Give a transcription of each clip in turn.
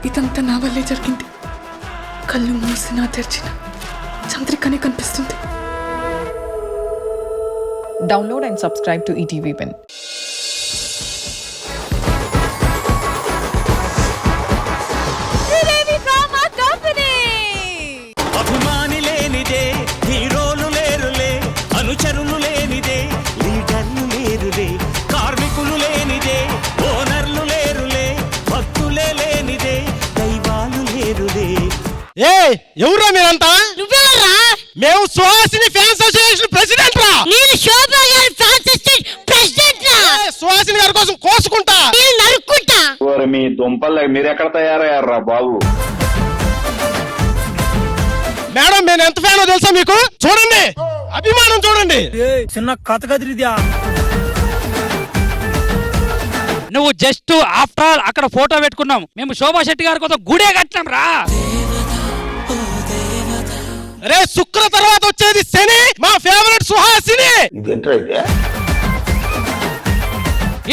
ఇదంతా నా వల్లే జరిగింది. కళ్ళు మూసినా తెరిచిన చంద్రికనే కనిపిస్తుంది. Download and subscribe to ETV Win. అభిమాని లేనిదే హీరోలు లేరులే, అనుచరులు లేనిదే లీడర్లు లేరులే, కార్మికులు లేనిదే ఓనర్లు లేరులే, భక్తులే లేనిదే దైవాలు లేరులే. ఏ ఎవరా మీరంతా? నువ్వేరా? మేము సుహాసిని ఫ్యాన్స్ అసోసియేషన్ ప్రెసిడెంట్ రా. నేను శోభా గారి ఫ్యాన్స్ అసోసియేషన్ ప్రెసిడెంట్ రా. సుహాసిని గారి కోసం కోసుకుంటా, నేను నరుక్కుంటా. మీ దుంపలు మీరెక్కడ తయారయ్యారా బాబు? మేడం నేను ఎంత ఫ్యానో తెలుసా మీకు? చూడండి, అభిమానం చూడండి. చిన్న కథ కదిరిద్యా. నువ్వు జస్ట్ ఆఫ్టర్ ఆల్ అక్కడ ఫోటో పెట్టుకున్నాం, మేము శోభా శెట్టి గారి కోసం గుడే కట్టినాం రా. రే శుక్ర తర్వాత వచ్చేది శని, మా ఫేవరెట్ సుహాసిని.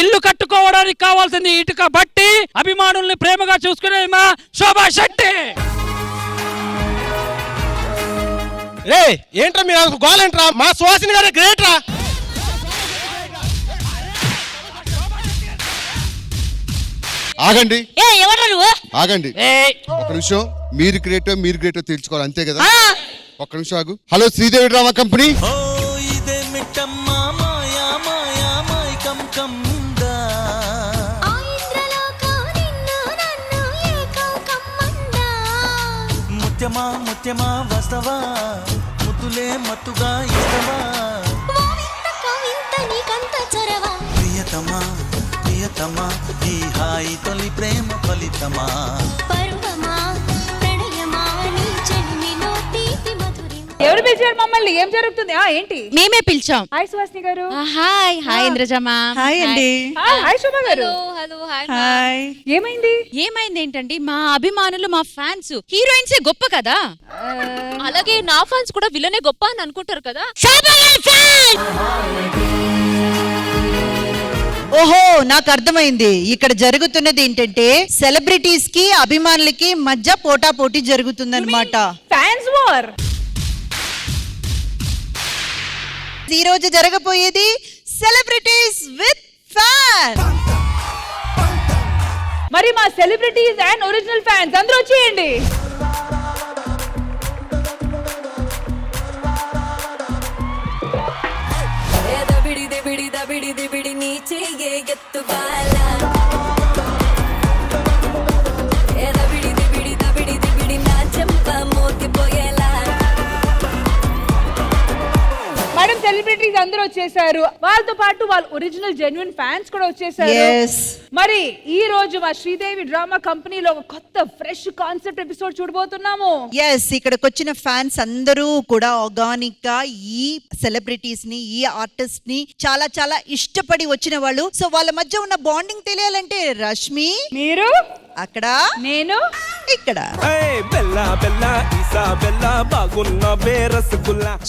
ఇల్లు కట్టుకోవడానికి కావాల్సింది ఇటుక బట్టి, అభిమానుల్ని ప్రేమగా చూసుకునే మా శోభా శెట్టి. రే ఏంట్రా మీరు గోలేంట్రా? మా సుహాసిని గారే గ్రేట్ రా. ఆగండి ఎవరు నువ్వు? ఆగండి ఒక నిమిషం. మీరు గ్రేటో తెలుసుకోవాలి, అంతే కదా? ఒక్క నిమిషం ఆగు. Hello Sridevi drama company. ఓ ఇదే మిట్టమ్మా మాయా మాయా మైకం కమ్ముందా. ముత్యమా ముత్యమా వస్తవా, ముద్దులే మత్తుగా ఇస్తవా. ప్రియతమా ప్రియతమా ఈ హాయి తొలి ప్రేమ ఫలితమా. ఎవరు పిలిచారు మమ్మల్ని? ఏం జరుగుతుంది? ఏంటి? మేమే పిలిచాం. Hi Suhasini garu. Hi hi ఇంద్రజమ్మా. హాయ్ అండి. Hi Shobha garu. Hello hi. ఏమైంది? ఏమైంది ఏంటండి, మా అభిమానులు మా ఫ్యాన్స్ హీరోయిన్సే గొప్ప కదా, అలాగే నా ఫ్యాన్స్ కూడా విలనే గొప్ప అని అనుకుంటారు కదా. ఓహో, నాకు అర్థమైంది. ఇక్కడ జరుగుతున్నది ఏంటంటే సెలబ్రిటీస్ కి అభిమానులకి మధ్య పోటాపోటీ జరుగుతుందన్నమాట. Fans war. ఈ రోజు జరగబోయేది సెలబ్రిటీస్ విత్ ఫ్యాన్స్. మరి మా సెలబ్రిటీస్ అండ్ ఒరిజినల్ ఫ్యాన్స్ అందరూ వచ్చేయండి. మేడం సెలబ్రిటీస్ అందరూ వచ్చేసారు, వాళ్ళతో పాటు వాళ్ళ ఒరిజినల్ జెన్యున్ ఫ్యాన్స్ కూడా వచ్చేసారు. మరి ఈ రోజు మా శ్రీదేవి డ్రామా కంపెనీలో ఒక కొత్త ఫ్రెష్ కాన్సెప్ట్ ఎపిసోడ్ చూడబోతున్నాము. ఇక్కడికి వచ్చిన ఫ్యాన్స్ అందరూ కూడా ఆర్గానిక్ గా ఈ సెలబ్రిటీస్ ని, ఈ ఆర్టిస్ట్ ని చాలా చాలా ఇష్టపడి వచ్చిన వాళ్ళు. సో వాళ్ళ మధ్య ఉన్న బాండింగ్ తెలియాలంటే రష్మి మీరు అక్కడ, నేను ఇక్కడ.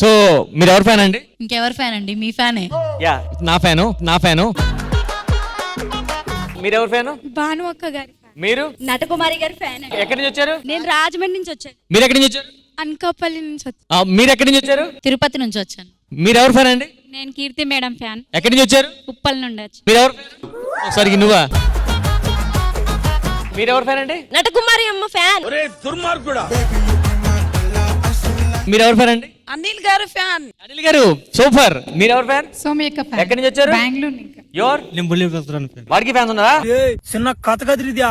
సో మీరు ఎవరు ఫ్యాన్ అండి? ఇంకెవరు ఫ్యాన్ అండి? మీ ఫ్యానే. యా నా ఫ్యాను. మీరెవరు ఫ్యాను? భాను అక్క గారి ఫ్యాన్. మీరు? నటకుమారి గారి ఫ్యాన్. ఎక్కడి నుంచి వచ్చారు? నేను రాజమండ్రి నుంచి వచ్చాను. మీరు ఎక్కడి నుంచి వచ్చారు? అనకాపల్లి నుంచి వచ్చాను. మీరు ఎక్కడి నుంచి వచ్చారు? తిరుపతి నుంచి వచ్చాను. మీరు ఎవరు ఫ్యాన్ అండి? నేను కీర్తి మేడం ఫ్యాన్. ఎక్కడి నుంచి వచ్చారు? ఉప్పల్ నుండి వచ్చాను. మీరు ఎవరు? ఒకసారి నువ్వా? మీరు ఎవరు ఫ్యాన్ అండి? నటకుమారి అమ్మ ఫ్యాన్. మీరు ఎవరు ఫ్యాన్ అండి? అనిల్ గారు ఫ్యాన్. అనిల్ గారు సూపర్. మీరు ఎవరు ఫ్యాన్? సోమయ్య ఫ్యాన్. ఎక్కడి నుంచి వచ్చారు? బెంగళూరు. యోర్ వాడికి ఫ్యాన్స్ ఉన్నారా? చిన్న కథ కదిరిద్యా.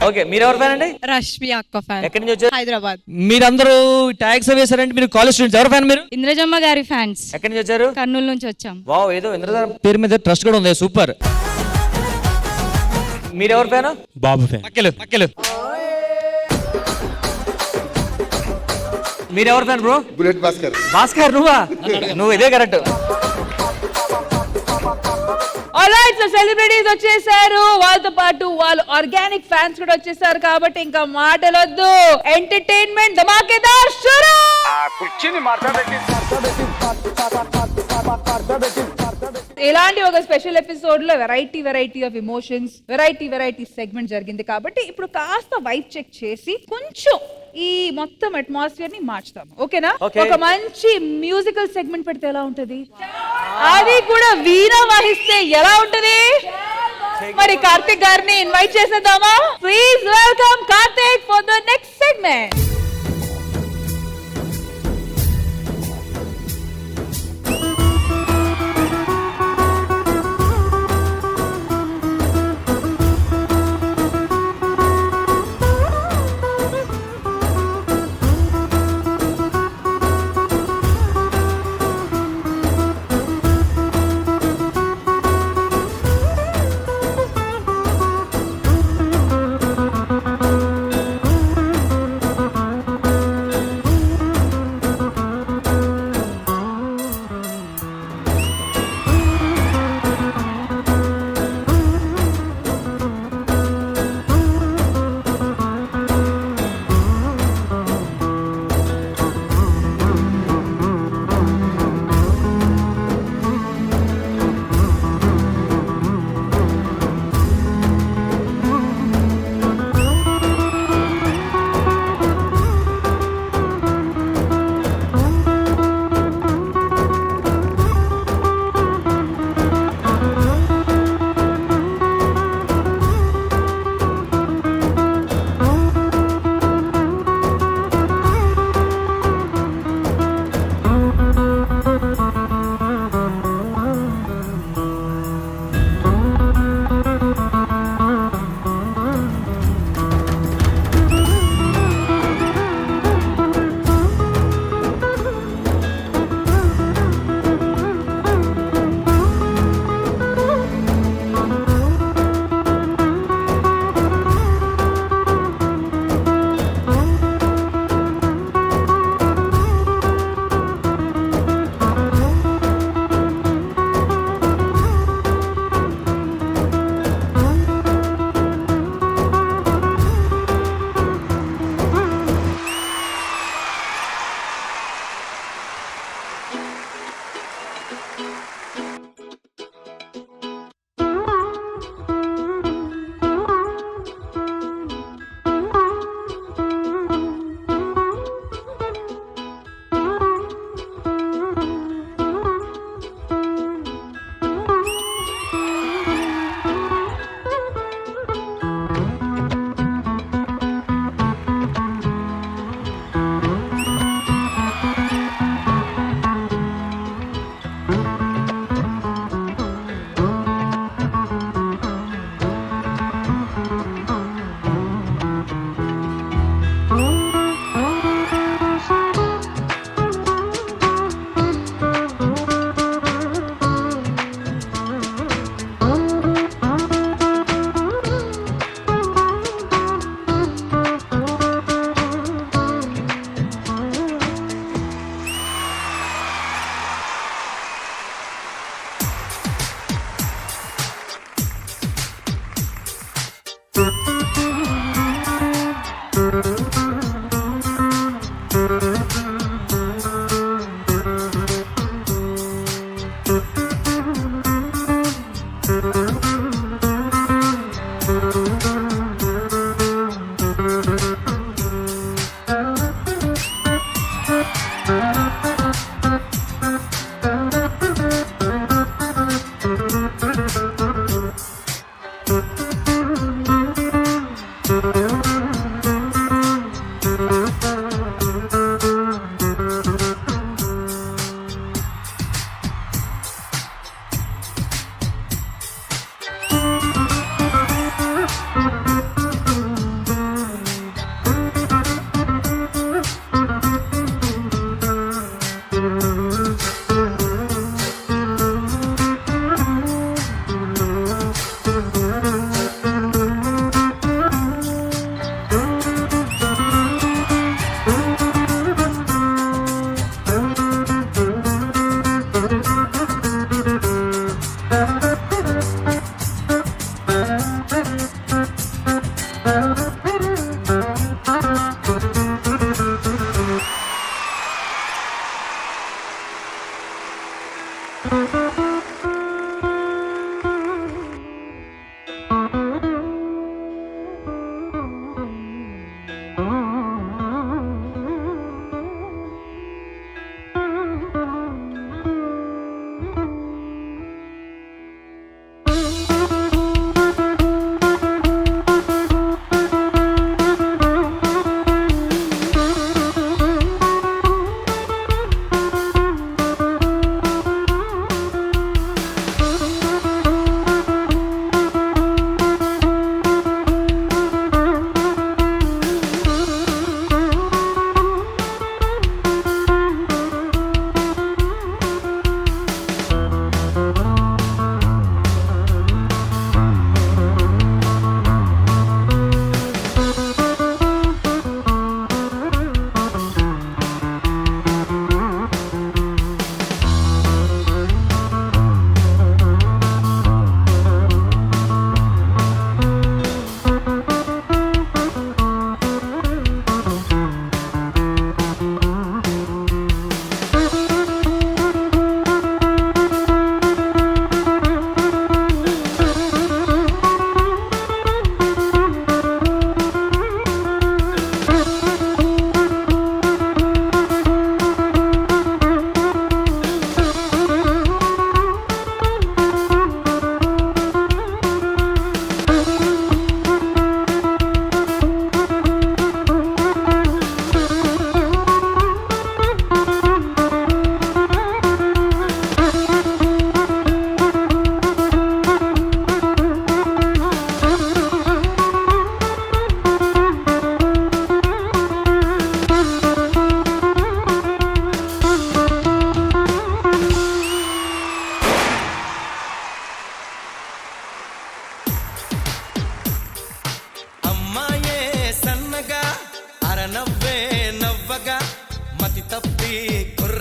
ఓకే, మీరు ఎవరు ఫ్యాన్ అండి? రష్మి అక్క ఫ్యాన్. ఎక్కడి నుంచి వచ్చారు? హైదరాబాద్. మీరందరూ ట్యాగ్స్ వేసారంటే మీరు కాలేజ్ స్టూడెంట్స్. ఎవరు ఫ్యాన్ మీరు? ఇంద్రజమ్మ గారి ఫ్యాన్స్. ఎక్కడి నుంచి వచ్చారు? కర్నూలు నుంచి వచ్చాం. వావ్, ఏదో ఇంద్రధర్ పేరు మీద ట్రస్ట్ కూడా ఉంది, సూపర్. మీరు ఎవరు ఫ్యాన్? బాబు ఫ్యాన్. పక్కలు. మీరు ఎవరు ఫ్యాన్ బ్రో? బుల్లెట్ భాస్కర్. నువ్వు ఇదే కరెక్ట్. ఆల్రైట్, సో సెలబ్రిటీస్ వచ్చేసారు, వాళ్ళతో పాటు వాళ్ళు ఆర్గానిక్ ఫ్యాన్స్ కూడా వచ్చేసారు. కాబట్టి ఇంకా మాటలొద్దు, ఎంటర్టైన్మెంట్ ధమాకేదార్ షురూ. కుర్చీని మాట్లాడబెట్టి ఇలాంటి ఒక స్పెషల్ ఎపిసోడ్ లో variety of emotions, variety segment జరిగింది కాబట్టి ఇప్పుడు కాస్త వైబ్ చెక్ చేసి కొంచెం ఈ మొత్తం అట్మాస్ఫియర్ ని మార్చుతాం. ఓకేనా? ఒక మంచి మ్యూజికల్ సెగ్మెంట్ పెడితే ఎలా ఉంటది, అది కూడా వీణ వాయిస్తే ఎలా ఉంటది? మరి కార్తిక్ గారిని ఇన్వైట్ చేసేద్దామా? Please welcome Karthik for the next segment.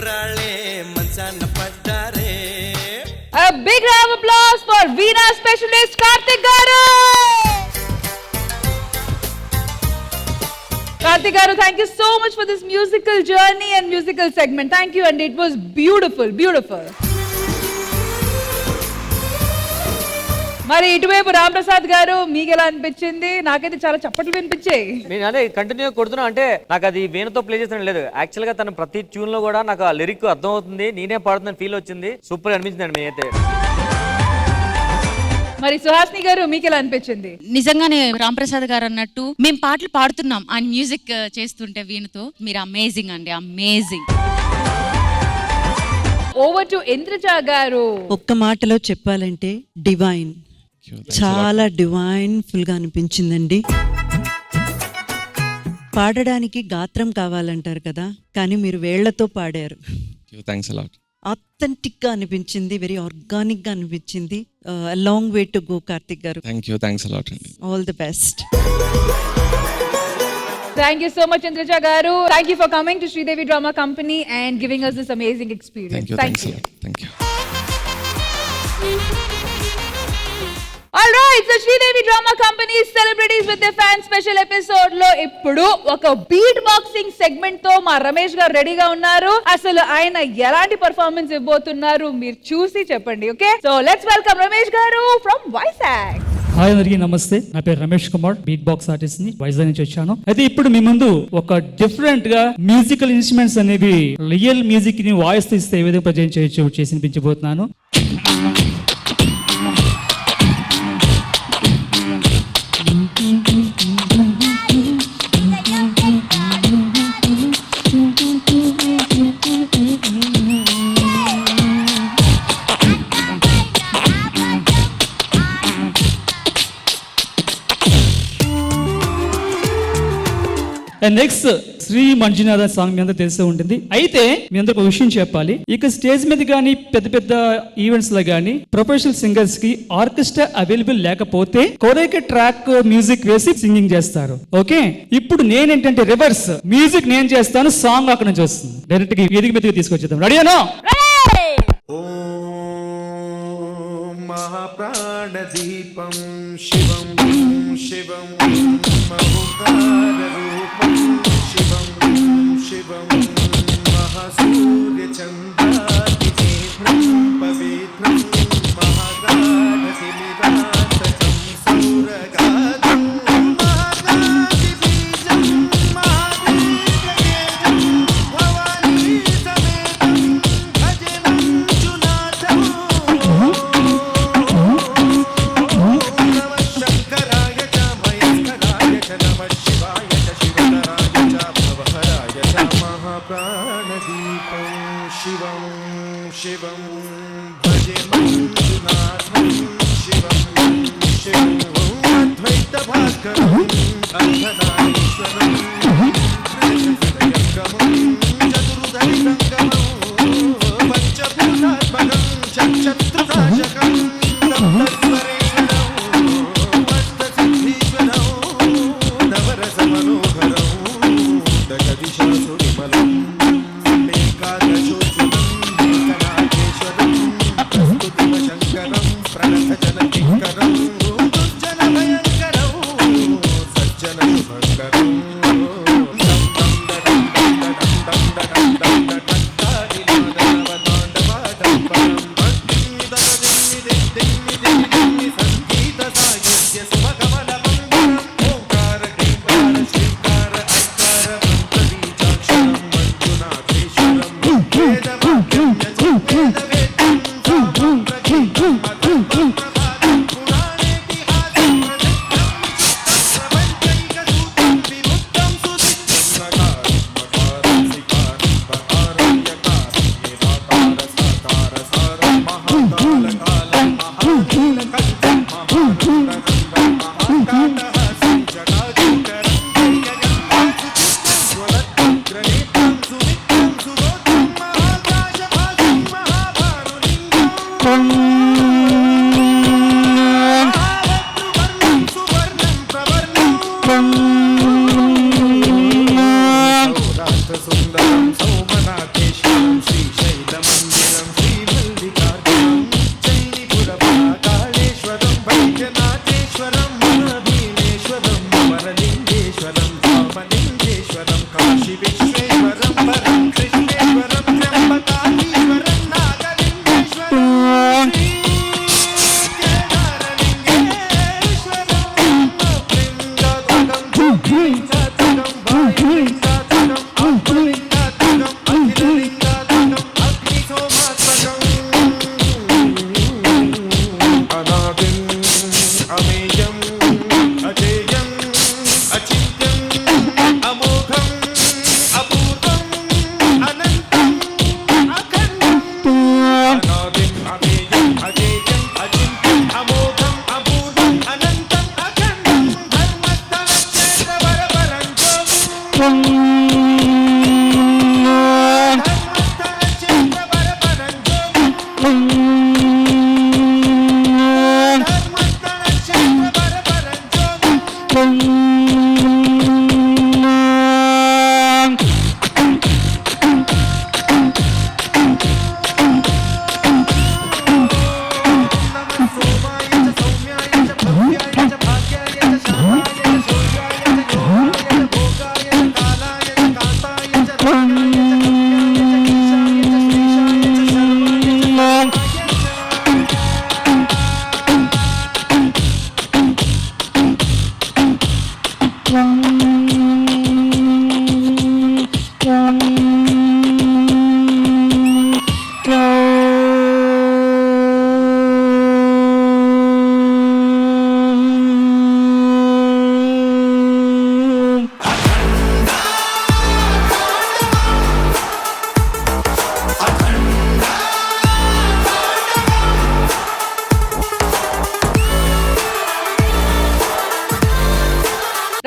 కుర్రాళ్ళే మంచాన పడ్డారే. A big round of applause for Veena specialist Karthik garu. Karthik garu, thank you so much for this musical journey and musical segment. Thank you, and it was beautiful, beautiful. మరి ఇటువైపు రామ్ ప్రసాద్ గారు మీకు ఎలా అనిపించింది? నాకైతే చాలా చప్పట్లు వినిపించాయి. నేను అదే కంటిన్యూ కొడుతున్నా, అంటే నాకు అది వీణతో ప్లే చేసిన లేదు. యాక్చువల్ గా తన ప్రతి ట్యూన్ లో కూడా నాకు ఆ లిరిక్ అర్థం అవుతుంది, నేనే పాడుతున్న ఫీల్ వచ్చింది. సూపర్ అనిపించింది అండి అయితే. మరి సుహాసిని గారు మీకు ఎలా అనిపించింది? నిజంగానే రామ్ ప్రసాద్ గారు అన్నట్టు మేము పాటలు పాడుతున్నాం ఆయన మ్యూజిక్ చేస్తుంటే వీణతో. మీరు అమేజింగ్ అండి, అమేజింగ్. ఓవర్ టు ఇంద్రజ గారు. ఒక్క మాటలో చెప్పాలంటే డివైన్, చాలా డివైన్ ఫుల్ గా అనిపించిందండి. పాడడానికి గాత్రం కావాలంటారు కదా, కానీ మీరు వేళ్లతో పాడారు. ఆథెంటిక్ గా అనిపించింది, వెరీ ఆర్గానిక్ గా అనిపించింది. Long way to go Karthik garu. All the best. Thank you so much, Indraja garu. Thank you for coming to Sridevi Drama Company and giving us this amazing experience. Thank you. All right, so Sridevi Drama Company celebrities with their fans special episode లో ఇప్పుడు ఒక beat boxing segment తో మా రమేష్ గారు రెడీగా ఉన్నారు. అసలు ఆయన ఎలాంటి పర్ఫార్మెన్స్ ఇవ్వబోతున్నారు మీరు చూసి చెప్పండి. Okay, so let's welcome Ramesh గారు ఫ్రమ్ వైజాగ్. హాయ్ అందరికీ నమస్తే. నా పేరు Ramesh Kumar, beat box artist ని, వైజాగ్ నుంచి వచ్చాను. అయితే ఇప్పుడు మీ ముందు ఒక డిఫరెంట్ గా మ్యూజికల్ ఇన్స్ట్రుమెంట్స్ అనేవి రియల్ మ్యూజిక్ ని వాయిస్ తో ఇస్తే ఏ విధంగా ప్రజెంట్ చేయొచ్చు చేసి వినిపించబోతున్నాను. నెక్స్ట్ శ్రీ మంజునాథ సాంగ్ మీ అందరూ తెలిసే ఉంటుంది. అయితే మీ అందరికి ఒక విషయం చెప్పాలి, ఇక స్టేజ్ మీద కానీ పెద్ద పెద్ద ఈవెంట్స్ లో కానీ ప్రొఫెషనల్ సింగర్స్ కి ఆర్కెస్ట్రా అవైలబుల్ లేకపోతే కొరేక ట్రాక్ మ్యూజిక్ వేసి సింగింగ్ చేస్తారు. ఓకే, ఇప్పుడు నేనేంటంటే రివర్స్ మ్యూజిక్ నేను చేస్తాను, సాంగ్ అక్కడ నుంచి వస్తుంది. డైరెక్ట్ గా వేదిక మీదకి తీసుకొచ్చేద్దాం. రెడీనా? మహాప్రాణదీపం శివం శివం మహోకారరూపం శివం శివం మహాసూర్యచంద్రాదినేత్రం పవిత్రం మహాగాఢతిమిరాతతం సౌరగాధం మహాగాధిబీజం మహాదేవగేజం భవానీ సమేతం భజే మంజునాథం. ప్రాణదీపం శివం శివం భజే మంజునాథం శివం శివం అద్వైత భాస్కరం అంధనారీశ్వరం హృదయగమం చతుర్ధరి సంగమం పంచభూతాత్మకం చక్షత్రునాశకం సప్తస్వరేశ్వరం అష్టసిద్ధీశ్వరం నవరసమనోహరం దశదిశాసు విమలం శంకరం ప్రణతజన కింకరం దుర్జన భయంకరం సజ్జన శుభంకరం సంగీత సాహిత్య శుభకమల ఓంకార శ్రీకార శ్రీకార ఐకార మంత్రీచాక్షరం మంజునాథేశ్వరం సుందరం సోమనాథేశ్వరం శ్రీ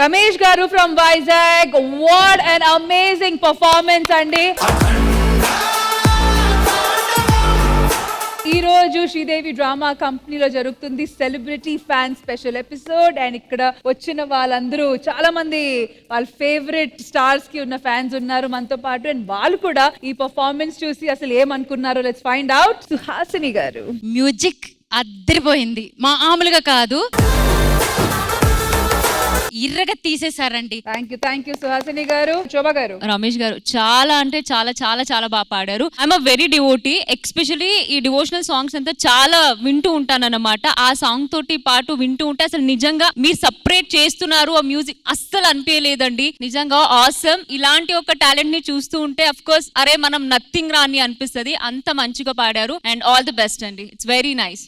రమేష్ గారు from Vizag, what an amazing performance అండి. ఈ రోజు శ్రీదేవి డ్రామా కంపెనీలో జరుగుతుంది celebrity fan special episode. And ఇక్కడ వచ్చిన వాళ్ళందరూ చాలా మంది వాళ్ళ ఫేవరెట్ స్టార్స్ కి ఉన్న ఫ్యాన్స్ ఉన్నారు మనతో పాటు. అండ్ వాళ్ళు కూడా ఈ పర్ఫార్మెన్స్ చూసి అసలు ఏమనుకున్నారో లెట్స్ ఫైండ్ అవుట్. సుహాసిని గారు, మ్యూజిక్ అద్దరిపోయింది, మామూలుగా కాదు, ఇర్రగా తీసేశారండి. థ్యాంక్ యూ సుహాసిని గారు. శోభా గారు, రమేష్ గారు చాలా అంటే చాలా చాలా చాలా బాగా పాడారు. I'm a very devotee, especially ఈ డివోషనల్ సాంగ్స్ అంతా చాలా వింటూ ఉంటాను అన్నమాట. ఆ సాంగ్ తోటి పాటు వింటూ ఉంటే అసలు నిజంగా మీరు సపరేట్ చేస్తున్నారు ఆ మ్యూజిక్ అస్సలు అనిపించలేదండి. నిజంగా ఆసమ్. ఇలాంటి ఒక టాలెంట్ ని చూస్తూ ఉంటే అఫ్ కోర్స్ అరే మనం నథింగ్ రా అని అనిపిస్తుంది. అంత మంచిగా పాడారు అండ్ ఆల్ ది బెస్ట్ అండి. It's very nice.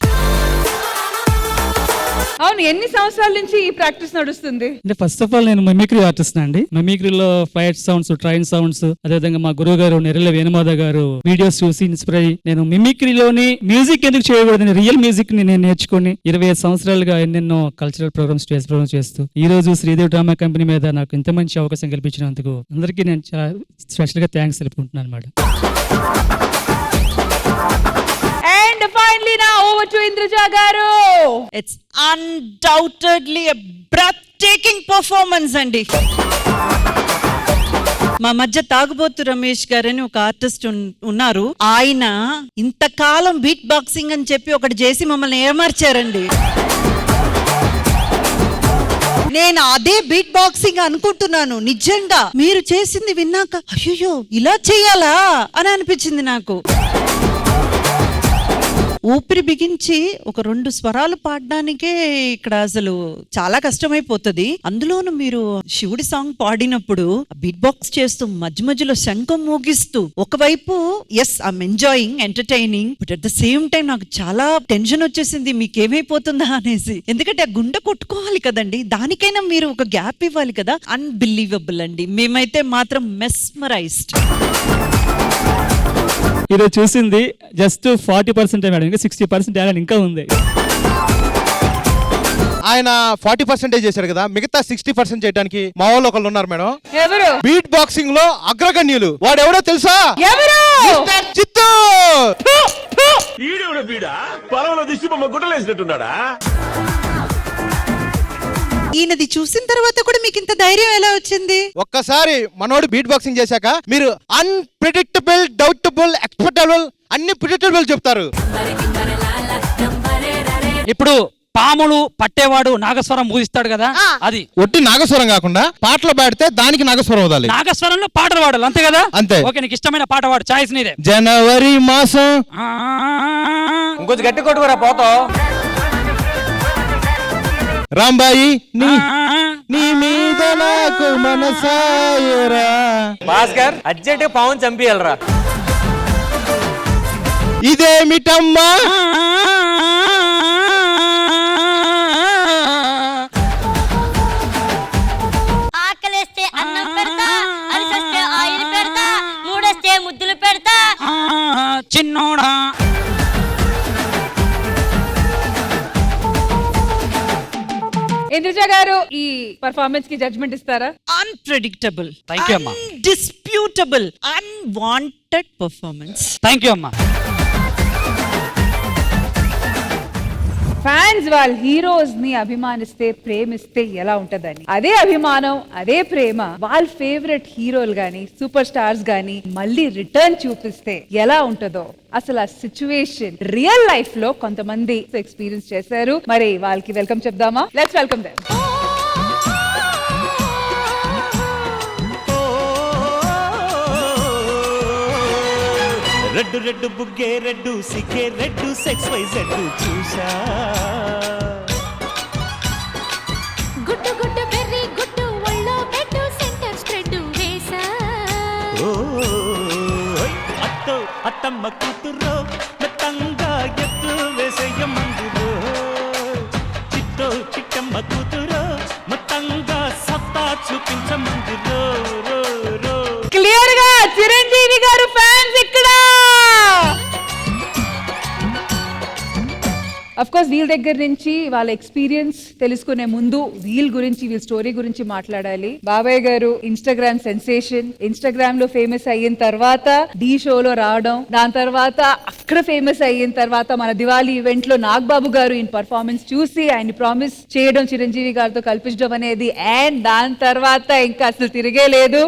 అవును, ఎన్ని సంవత్సరాల నుంచి ఈ ప్రాక్టీస్ నడుస్తుంది? అంటే ఫస్ట్ ఆఫ్ ఆల్ నేను మిమిక్రీ ఆర్టిస్ట్ అండి. మిమిక్రీలో ఫైట్ సౌండ్స్, ట్రైన్ సౌండ్స్, అదేవిధంగా మా గురువు గారు నెర్రెల వేణుమాధ గారు వీడియోస్ చూసి ఇన్స్పైర్ అయ్యి నేను మిమిక్రీలోని మ్యూజిక్ ఎందుకు చేయకూడదు, రియల్ మ్యూజిక్ ని నేను నేర్చుకుని 25 సంవత్సరాలుగా ఎన్నెన్నో కల్చరల్ ప్రోగ్రామ్స్, స్టేజ్ ప్రోగ్రామ్స్ చేస్తూ ఈ రోజు శ్రీదేవి డ్రామా కంపెనీ మీద నాకు ఇంత మంచి అవకాశం కల్పించినందుకు అందరికీ నేను చాలా స్పెషల్ గా థ్యాంక్స్ తెలుపుకుంటున్నాను అన్నమాట. And finally now over to Indraja garu. It's undoubtedly a breathtaking performance అండి. మా మధ్య తాగుబోతు రమేష్ గారని ఒక ఆర్టిస్ట్ ఉన్నారు. ఆయన ఇంతకాలం బీట్ బాక్సింగ్ అని చెప్పి ఒకటి చేసి మమ్మల్ని ఏమార్చారండి. నేను అదే బీట్ బాక్సింగ్ అనుకుంటున్నాను. నిజంగా మీరు చేసింది విన్నాక అయ్యో ఇలా చెయ్యాలా అని అనిపించింది నాకు. ఊపిరి బిగించి ఒక 2 స్వరాలు పాడడానికే ఇక్కడ అసలు చాలా కష్టమైపోతుంది. అందులోనూ మీరు శివుడి సాంగ్ పాడినప్పుడు బీట్ బాక్స్ చేస్తూ మధ్య మధ్యలో శంఖం మోగిస్తూ ఒకవైపు yes I'm enjoying, entertaining, but at the same time నాకు చాలా టెన్షన్ వచ్చేసింది మీకేమైపోతుందా అనేసి. ఎందుకంటే ఆ గుండె కొట్టుకోవాలి కదండి, దానికైనా మీరు ఒక గ్యాప్ ఇవ్వాలి కదా. అన్బిలీవబుల్ అండి. మేమైతే మాత్రం మెస్మరైజ్డ్. ఈరోజు చూసింది జస్ట్ 40% మేడం, ఇంకా 60% టాలెంట్ ఇంకా ఉంది. ఆయన 40% చేశారు కదా, మిగతా 60% చేయడానికి మా వాళ్ళు ఒకళ్ళు ఉన్నారు మేడం. ఎవరు? బీట్ బాక్సింగ్ లో అగ్రగణ్యులు. వాడు ఎవడో తెలుసా? ఎవరు? మిస్టర్ చిత్తూ. ఈడెవడ బీడా పొలంలో దిష్టి బొమ్మ గుడ్డలేసినట్టున్నాడా? ఈయనది చూసిన తర్వాత కూడా మీకు ఇంత ధైర్యం ఎలా వచ్చింది? ఒక్కసారి మనోడు బీట్ బాక్సింగ్ చేశాక మీరు అన్ప్రిడిక్టబుల్, డౌటబుల్, ఎక్స్పెక్టబుల్ అన్ని ప్రిడిక్టబుల్ చెప్తారు. ఇప్పుడు పాములు పట్టేవాడు నాగస్వరం ఊదిస్తాడు కదా, అది ఒట్టి నాగస్వరం కాకుండా పాటలు పాడితే దానికి నాగస్వరం వదాలి. నాగస్వరంలో పాటలు పాడాలి, అంతే కదా? అంతే. ఓకే, నీకు ఇష్టమైన పాట పాడు, చాయిస్ నీదే. జనవరి మాసం. ఇంకొంచెం గట్టి కొట్టుకురా పోతావు. రాంబాయి నీ మీద నాకు మనసాయరా. భాస్కర్ అర్జెంట్ పవన్ చంపియాలరా. ఇదేమిటమ్మా ఆకలేస్తే అన్నం పెడతా, అరిసొస్తే ఆయిల్ పెడతా, మూడొస్తే ముద్దులు పెడతా. చిన్నోడా చంద్రజ గారు ఈ పర్ఫార్మెన్స్ కి జడ్జ్మెంట్ ఇస్తారా? అన్ప్రెడిక్టబుల్, Thank you, అమ్మా. డిస్ప్యూటబుల్, అన్వాంటెడ్ పర్ఫార్మెన్స్. థ్యాంక్ యూ అమ్మా. ఫ్యాన్స్ వాళ్ళ హీరోస్ ని అభిమానిస్తే ప్రేమిస్తే ఎలా ఉంటదని, అదే అభిమానం అదే ప్రేమ వాళ్ళ ఫేవరెట్ హీరోలు గాని సూపర్ స్టార్స్ గాని మళ్ళీ రిటర్న్ చూపిస్తే ఎలా ఉంటదో అసలు ఆ సిచ్యువేషన్ రియల్ లైఫ్ లో కొంతమంది ఎక్స్పీరియన్స్ చేశారు. మరి వాళ్ళకి వెల్కమ్ చెప్దామా? Let's welcome them. Red red బుగ్గే రెడ్డు సిగ్గే రెడ్డు సెక్స్ వై జెడ్డు చూసా గుట్టు గుట్టు బెర్రీ గుట్టు ఒళ్ళో పెట్టు సెంటర్ స్ప్రెడ్ వేసా అత్తో అత్తమ్మ కూతుర్రో మెత్తంగా ఎత్తు వేసేయ మందులో చిట్టో చిట్టమ్మ కూతురో మొత్తంగా సత్తా చూపించ మందులో క్లియర్ గా చిరంజీవి గారు ఫ్యాన్స్ ఇక్కడ. అఫ్ కోర్స్ వీళ్ళ దగ్గర నుంచి వాళ్ళ ఎక్స్పీరియన్స్ తెలుసుకునే ముందు వీళ్ళ గురించి వీళ్ళ స్టోరీ గురించి మాట్లాడాలి. బాబాయ్ గారు ఇన్స్టాగ్రామ్ సెన్సేషన్, ఇన్స్టాగ్రామ్ లో ఫేమస్ అయిన తర్వాత డి షోలో రావడం, దాని తర్వాత అక్కడ ఫేమస్ అయిన తర్వాత మన దివాళీ ఈవెంట్ లో నాగబాబు గారు ఈ పర్ఫార్మెన్స్ చూసి ఆయన ప్రామిస్ చేయడం చిరంజీవి గారితో కల్పించడం అనేది, అండ్ దాని తర్వాత ఇంకా అసలు తిరిగే లేదు.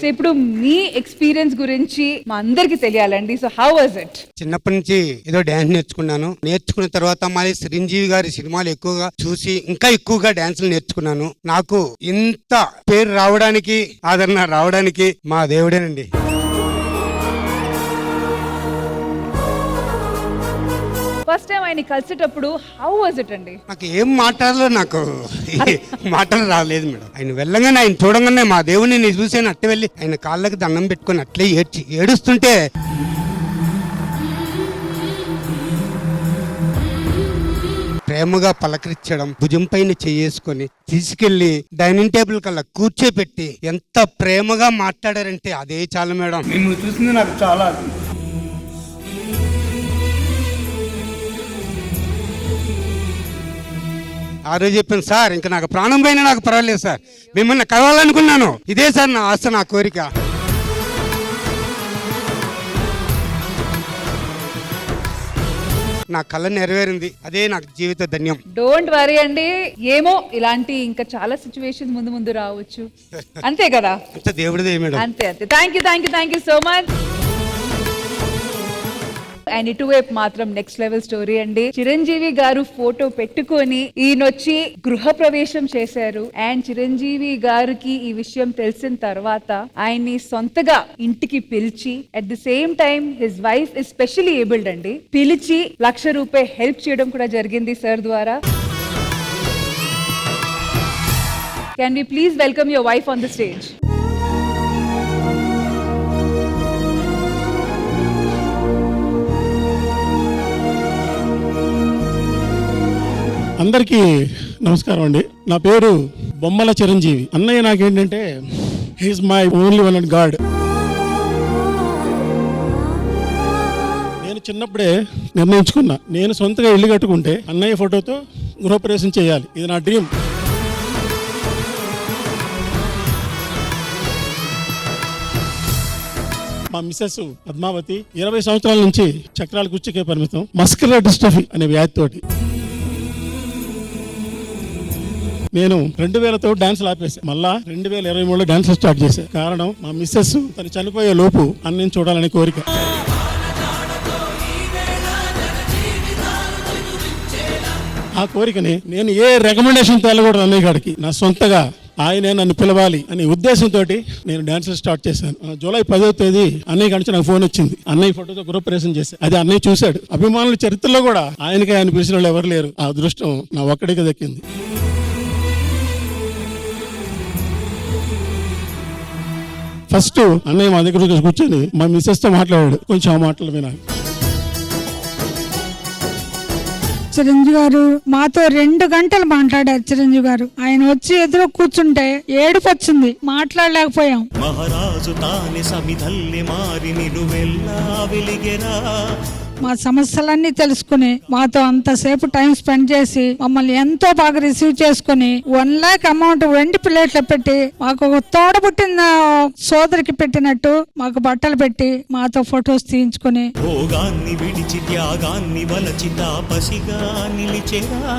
సో ఇప్పుడు మీ ఎక్స్పీరియన్స్ గురించి మా అందరికి తెలియాలండి. So how was it? చిన్నప్పటి నుంచి ఏదో డాన్స్ నేర్చుకున్నాను. నేర్చుకున్న తర్వాత మరి చిరంజీవి గారి సినిమాలు ఎక్కువగా చూసి ఇంకా ఎక్కువగా డాన్సులు నేర్చుకున్నాను. నాకు ఇంత పేరు రావడానికి, ఆదరణ రావడానికి మా దేవుడేనండి. ఫస్ట్ టైం ఆయన కలిసేటప్పుడు హౌ వాజ్ ఇట్ అండి? నాకు ఏం మాట్లాడాలో నాకు మాటలు రాలేదు మేడం. ఆయన వెళ్ళగానే, ఆయన చూడంగానే మా దేవుడిని నేను చూసాను. అట్టే వెళ్ళి ఆయన కాళ్ళకి దండం పెట్టుకొని అట్లే ఏడుస్తుంటే ప్రేమగా పలకరించడం, భుజం పైన చేసుకొని తీసుకెళ్లి డైనింగ్ టేబుల్ కల్లా కూర్చోపెట్టి ఎంత ప్రేమగా మాట్లాడారంటే అదే చాలు మేడం. మిమ్మల్ని చూసింది నాకు చాలా ఆ రోజు చెప్పాను, సార్ ఇంకా నాకు ప్రాణం పైన నాకు పర్వాలేదు సార్, మిమ్మల్ని కలవాలనుకున్నాను, ఇదే సార్ నా ఆశ, నా కోరిక. నా కళ నెరవేరింది, అదే నాకు జీవిత ధన్యం. డోంట్ వరీ అండి, ఏమో ఇలాంటి ఇంకా చాలా సిచ్యువేషన్స్ ముందు ముందు రావచ్చు, అంతే కదా? అంత దేవుడిదే మేడం. అంతే అంతే. Thank you so much. And ఇటువైపు మాత్రం నెక్స్ట్ లెవెల్ స్టోరీ అండి. చిరంజీవి గారు ఫోటో పెట్టుకొని ఈయనొచ్చి గృహ ప్రవేశం చేశారు. అండ్ చిరంజీవి గారికి ఈ విషయం తెలిసిన తర్వాత ఆయన్ని సొంతగా ఇంటికి పిలిచి, at the same time his wife is specially abled అండి, పిలిచి ₹1,00,000 హెల్ప్ చేయడం కూడా జరిగింది సార్ ద్వారా. Can we please welcome your wife on the stage? అందరికీ నమస్కారం అండి. నా పేరు బొమ్మల చిరంజీవి. అన్నయ్య నాకేంటంటే he's my only one and god. నేను చిన్నప్పుడే నిర్ణయించుకున్నా, నేను సొంతగా ఇల్లు కట్టుకుంటే అన్నయ్య ఫోటోతో గృహప్రవేశం చేయాలి, ఇది నా డ్రీమ్. మా మిస్సెస్ పద్మావతి 20 సంవత్సరాల నుంచి చక్రాల కుర్చీకే పరిమితం, మస్కులర్ డిస్ట్రఫీ అనే వ్యాధితోటి. నేను 2000తో డాన్స్ ఆపేసా, మళ్ళా 2023లో డాన్స్ స్టార్ట్ చేశా. కారణం మా మిస్సెస్ తను చనిపోయే లోపు అన్నయ్యని చూడాలనే కోరిక. ఆ కోరికని నేను ఏ రికమెండేషన్ తేలకూడదు అన్నయ్య గారికి, నా సొంతగా ఆయనే నన్ను పిలవాలి అనే ఉద్దేశంతో నేను డాన్స్ స్టార్ట్ చేశాను. జూలై 10వ తేదీ అన్నయ్య కాడి నుంచి నాకు ఫోన్ వచ్చింది, అన్నయ్య ఫోటోతో గృహప్రవేశం చేశాను. అది అన్నయ్య చూశాడు. అభిమానుల చరిత్రలో కూడా ఆయనకి ఆయన పిలిచిన వాళ్ళు ఎవరు లేరు. ఆ అదృష్టం నా ఒక్కడికి దక్కింది. ఫస్ట్ అన్నయ్య మా దగ్గర కూర్చొని మా మిస్సెస్ తో మాట్లాడాడు. కొంచెం ఆ మాటలు వినాలి. చిరంజీవి గారు మాతో 2 గంటలు మాట్లాడారు. చిరంజీవి గారు ఆయన వచ్చి ఎదురు కూర్చుంటే ఏడుపు వచ్చింది, మాట్లాడలేకపోయాం. మహారాజు తాని సమిధల్లి మారి నిలువెల్లా వెలిగెరా మా సమస్యలన్నీ తెలుసుకుని మాతో అంతసేపు టైం స్పెండ్ చేసి మమ్మల్ని ఎంతో బాగా రిసీవ్ చేసుకుని 1 lakh అమౌంట్ వెండి ప్లేట్లు పెట్టి మాకు ఒక తోడబుట్టిన సోదరికి పెట్టినట్టు మాకు బట్టలు పెట్టి మాతో ఫొటోస్ తీయించుకుని భోగాన్ని విడిచి త్యాగాన్ని వలచి తాపసిగా నిలిచెరా.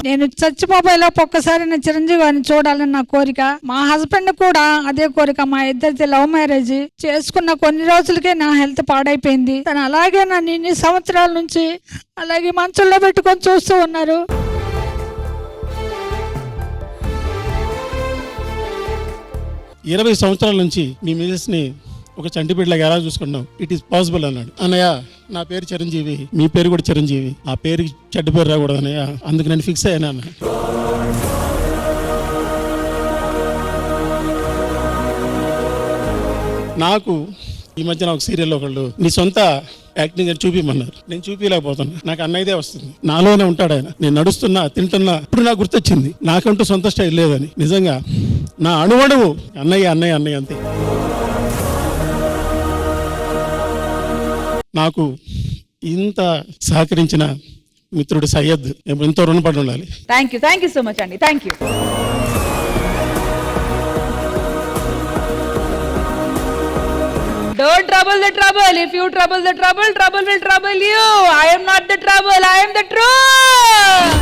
నేను చచ్చిపోయేలోపు ఒక్కసారి నా చిరంజీవి గారిని చూడాలని నా కోరిక. మా హస్బెండ్ కూడా అదే కోరిక. మా ఇద్దరిది లవ్ మ్యారేజ్ చేసుకున్న కొన్ని రోజులకే నా హెల్త్ పాడైపోయింది. తను అలాగే నన్ను ఇన్ని సంవత్సరాల నుంచి అలాగే మంచుల్లో పెట్టుకొని చూస్తూ ఉన్నారు. ఇరవై సంవత్సరాల నుంచి మీ మిసెస్ ని ఒక చంటిపిడ్లాగా ఎలా చూసుకుంటున్నాం, ఇట్ ఈస్ పాసిబుల్ అన్నాడు. అన్నయ్య నా పేరు చిరంజీవి, మీ పేరు కూడా చిరంజీవి, ఆ పేరుకి చెడ్డ పేరు రాకూడదు అన్నయ్య, అందుకు నేను ఫిక్స్ అయ్యాను అన్న. నాకు ఈ మధ్యన ఒక సీరియల్లో ఒకళ్ళు నీ సొంత యాక్టింగ్ అని చూపిమన్నారు. నేను చూపించలేకపోతున్నా. నాకు అన్నయ్యదే వస్తుంది, నాలోనే ఉంటాడు ఆయన. నేను నడుస్తున్నా, తింటున్నా, ఇప్పుడు నాకు గుర్తొచ్చింది నాకంటూ సొంత స్టైల్ లేదని. నిజంగా నా అణువణువు అన్నయ్య అన్నయ్య అన్నయ్య అంతే. నాకు ఇంత సహకరించిన మిత్రుడు సయ్యద్ ఎంతో రుణపడి ఉండాలి. థ్యాంక్ యూ సో మచ్ అండి. Thank you. Don't trouble the trouble. If you trouble the trouble, trouble will trouble you. I am not the trouble. I am the truth.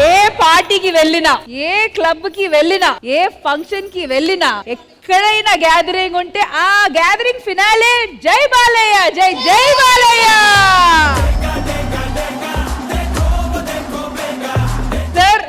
ఏ పార్టీకి వెళ్ళినా, ఏ క్లబ్ కి వెళ్ళినా, ఏ ఫంక్షన్ కి వెళ్ళినా, ఎక్కడైనా gathering ఉంటే ఆ గ్యాదరింగ్ ఫినాలే జై బాలయ్య, జై జై బాలయ్య.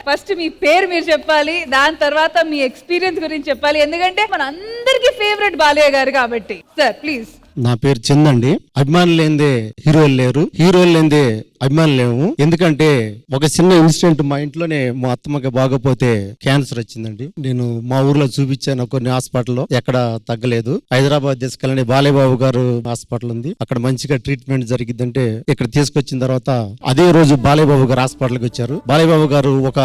ఫస్ట్ మీ పేరు మీరు చెప్పాలి, దాని తర్వాత మీ ఎక్స్పీరియన్స్ గురించి చెప్పాలి, ఎందుకంటే మన అందరికి ఫేవరెట్ బాలయ్య గారు కాబట్టి. Sir please. నా పేరు చంద్ అండి. అభిమానులు లేనిదే హీరోలు లేరు, హీరోలు లేనిదే అభిమానులు లేవు. ఎందుకంటే ఒక చిన్న ఇన్సిడెంట్, మా ఇంట్లోనే మా అత్తమ్మకి బాగోపోతే క్యాన్సర్ వచ్చిందండి. నేను మా ఊర్లో చూపించాను కొన్ని హాస్పిటల్లో, ఎక్కడ తగ్గలేదు. హైదరాబాద్ తీసుకెళ్ళని బాలయ్య బాబు గారు హాస్పిటల్ ఉంది, అక్కడ మంచిగా ట్రీట్మెంట్ జరిగిద్దంటే ఇక్కడ తీసుకొచ్చిన తర్వాత అదే రోజు బాలయ్య బాబు గారు హాస్పిటల్కి వచ్చారు. బాలయ్య బాబు గారు ఒక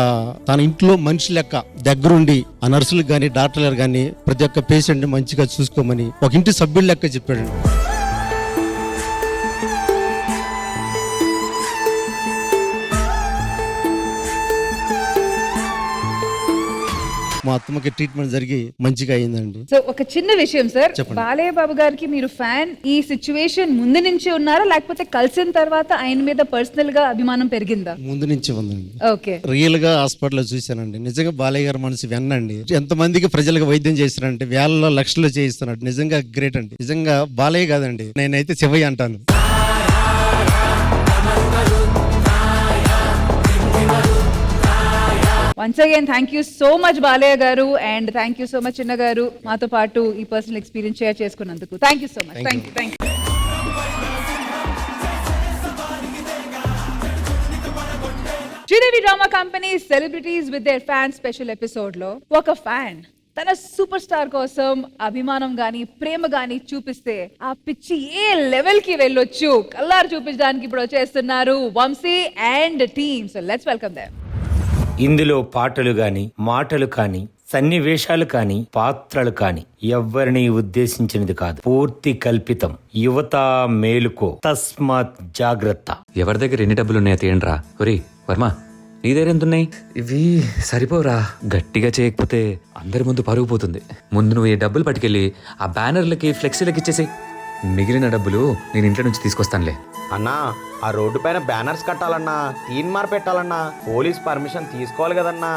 తన ఇంట్లో మనిషి లెక్క దగ్గరుండి ఆ నర్సులకు గానీ డాక్టర్లకు గానీ ప్రతి ఒక్క పేషెంట్ ని మంచిగా చూసుకోమని ఒక ఇంటి సభ్యుల లెక్క చెప్పాడు. మా అత్తమ్మకి ట్రీట్మెంట్ జరిగి మంచిగా అయిందండి. సో ఒక చిన్న విషయం సార్, బాలయ్య బాబు గారికి మీరు ఫ్యాన్ ఈ సిచ్యువేషన్ ముందు నుంచి ఉన్నారా, లేకపోతే కలిసిన తర్వాత ఆయన మీద పర్సనల్ గా అభిమానం పెరిగిందా? ముందు నుంచి ఉందండి. ఓకే. రియల్ గా హాస్పిటల్లో చూశానండి. నిజంగా బాలయ్య గారు మనసు వెన్నండి. ఎంతమందికి ప్రజలకు వైద్యం చేస్తారంటే వేలలో లక్షల్లో చేయిస్తున్నాడు. నిజంగా గ్రేట్ అండి. నిజంగా బాలయ్య కాదండి, నేనైతే శివయ్య అంటాను. Once again thank you so much Balayya garu, and thank you so much Chinna garu మాతో పాటు ఈ పర్సనల్ ఎక్స్పీరియన్స్ షేర్ చేసుకున్నందుకు. థ్యాంక్ యూ సో మచ్. థ్యాంక్ యూ. Sridevi drama company celebrities with their fan special episode లో ఒక ఫ్యాన్ తన సూపర్ స్టార్ కోసం అభిమానం గాని ప్రేమ గాని చూపిస్తే ఆ పిచ్చి ఏ లెవెల్ కి వెళ్ళొచ్చు కల్లారు చూపించడానికి ఇప్పుడు వచ్చేస్తున్నారు Vamshi and team. So let's welcome them. ఇందులో పాటలు గాని మాటలు కాని సన్నివేశాలు కాని పాత్రలు కాని ఎవ్వరిని ఉద్దేశించినది కాదు, పూర్తి కల్పితం. యువత మేలుకో, తస్మాత్ జాగ్రత్త. ఎవరి దగ్గర ఎన్ని డబ్బులు ఉన్నాయో తీయండిరా. ఒరే వర్మ, నీ దగ్గర ఎంత ఉన్నాయి? ఇవి సరిపోరా. గట్టిగా చేయకపోతే అందరి ముందు పరుగు పోతుంది. ముందు నువ్వు ఈ డబ్బులు పట్టుకెళ్ళి ఆ బ్యానర్లకి ఫ్లెక్సీలకి ఇచ్చేసాయి. మిగిలిన డబ్బులు నేను ఇంట్లో నుంచి తీసుకొస్తానులే. అన్నా, ఆ రోడ్డు పైన బ్యానర్స్ కట్టాలన్నా, తీన్మార్ పెట్టాలన్నా పోలీస్ పర్మిషన్ తీసుకోవాలి కదన్నా.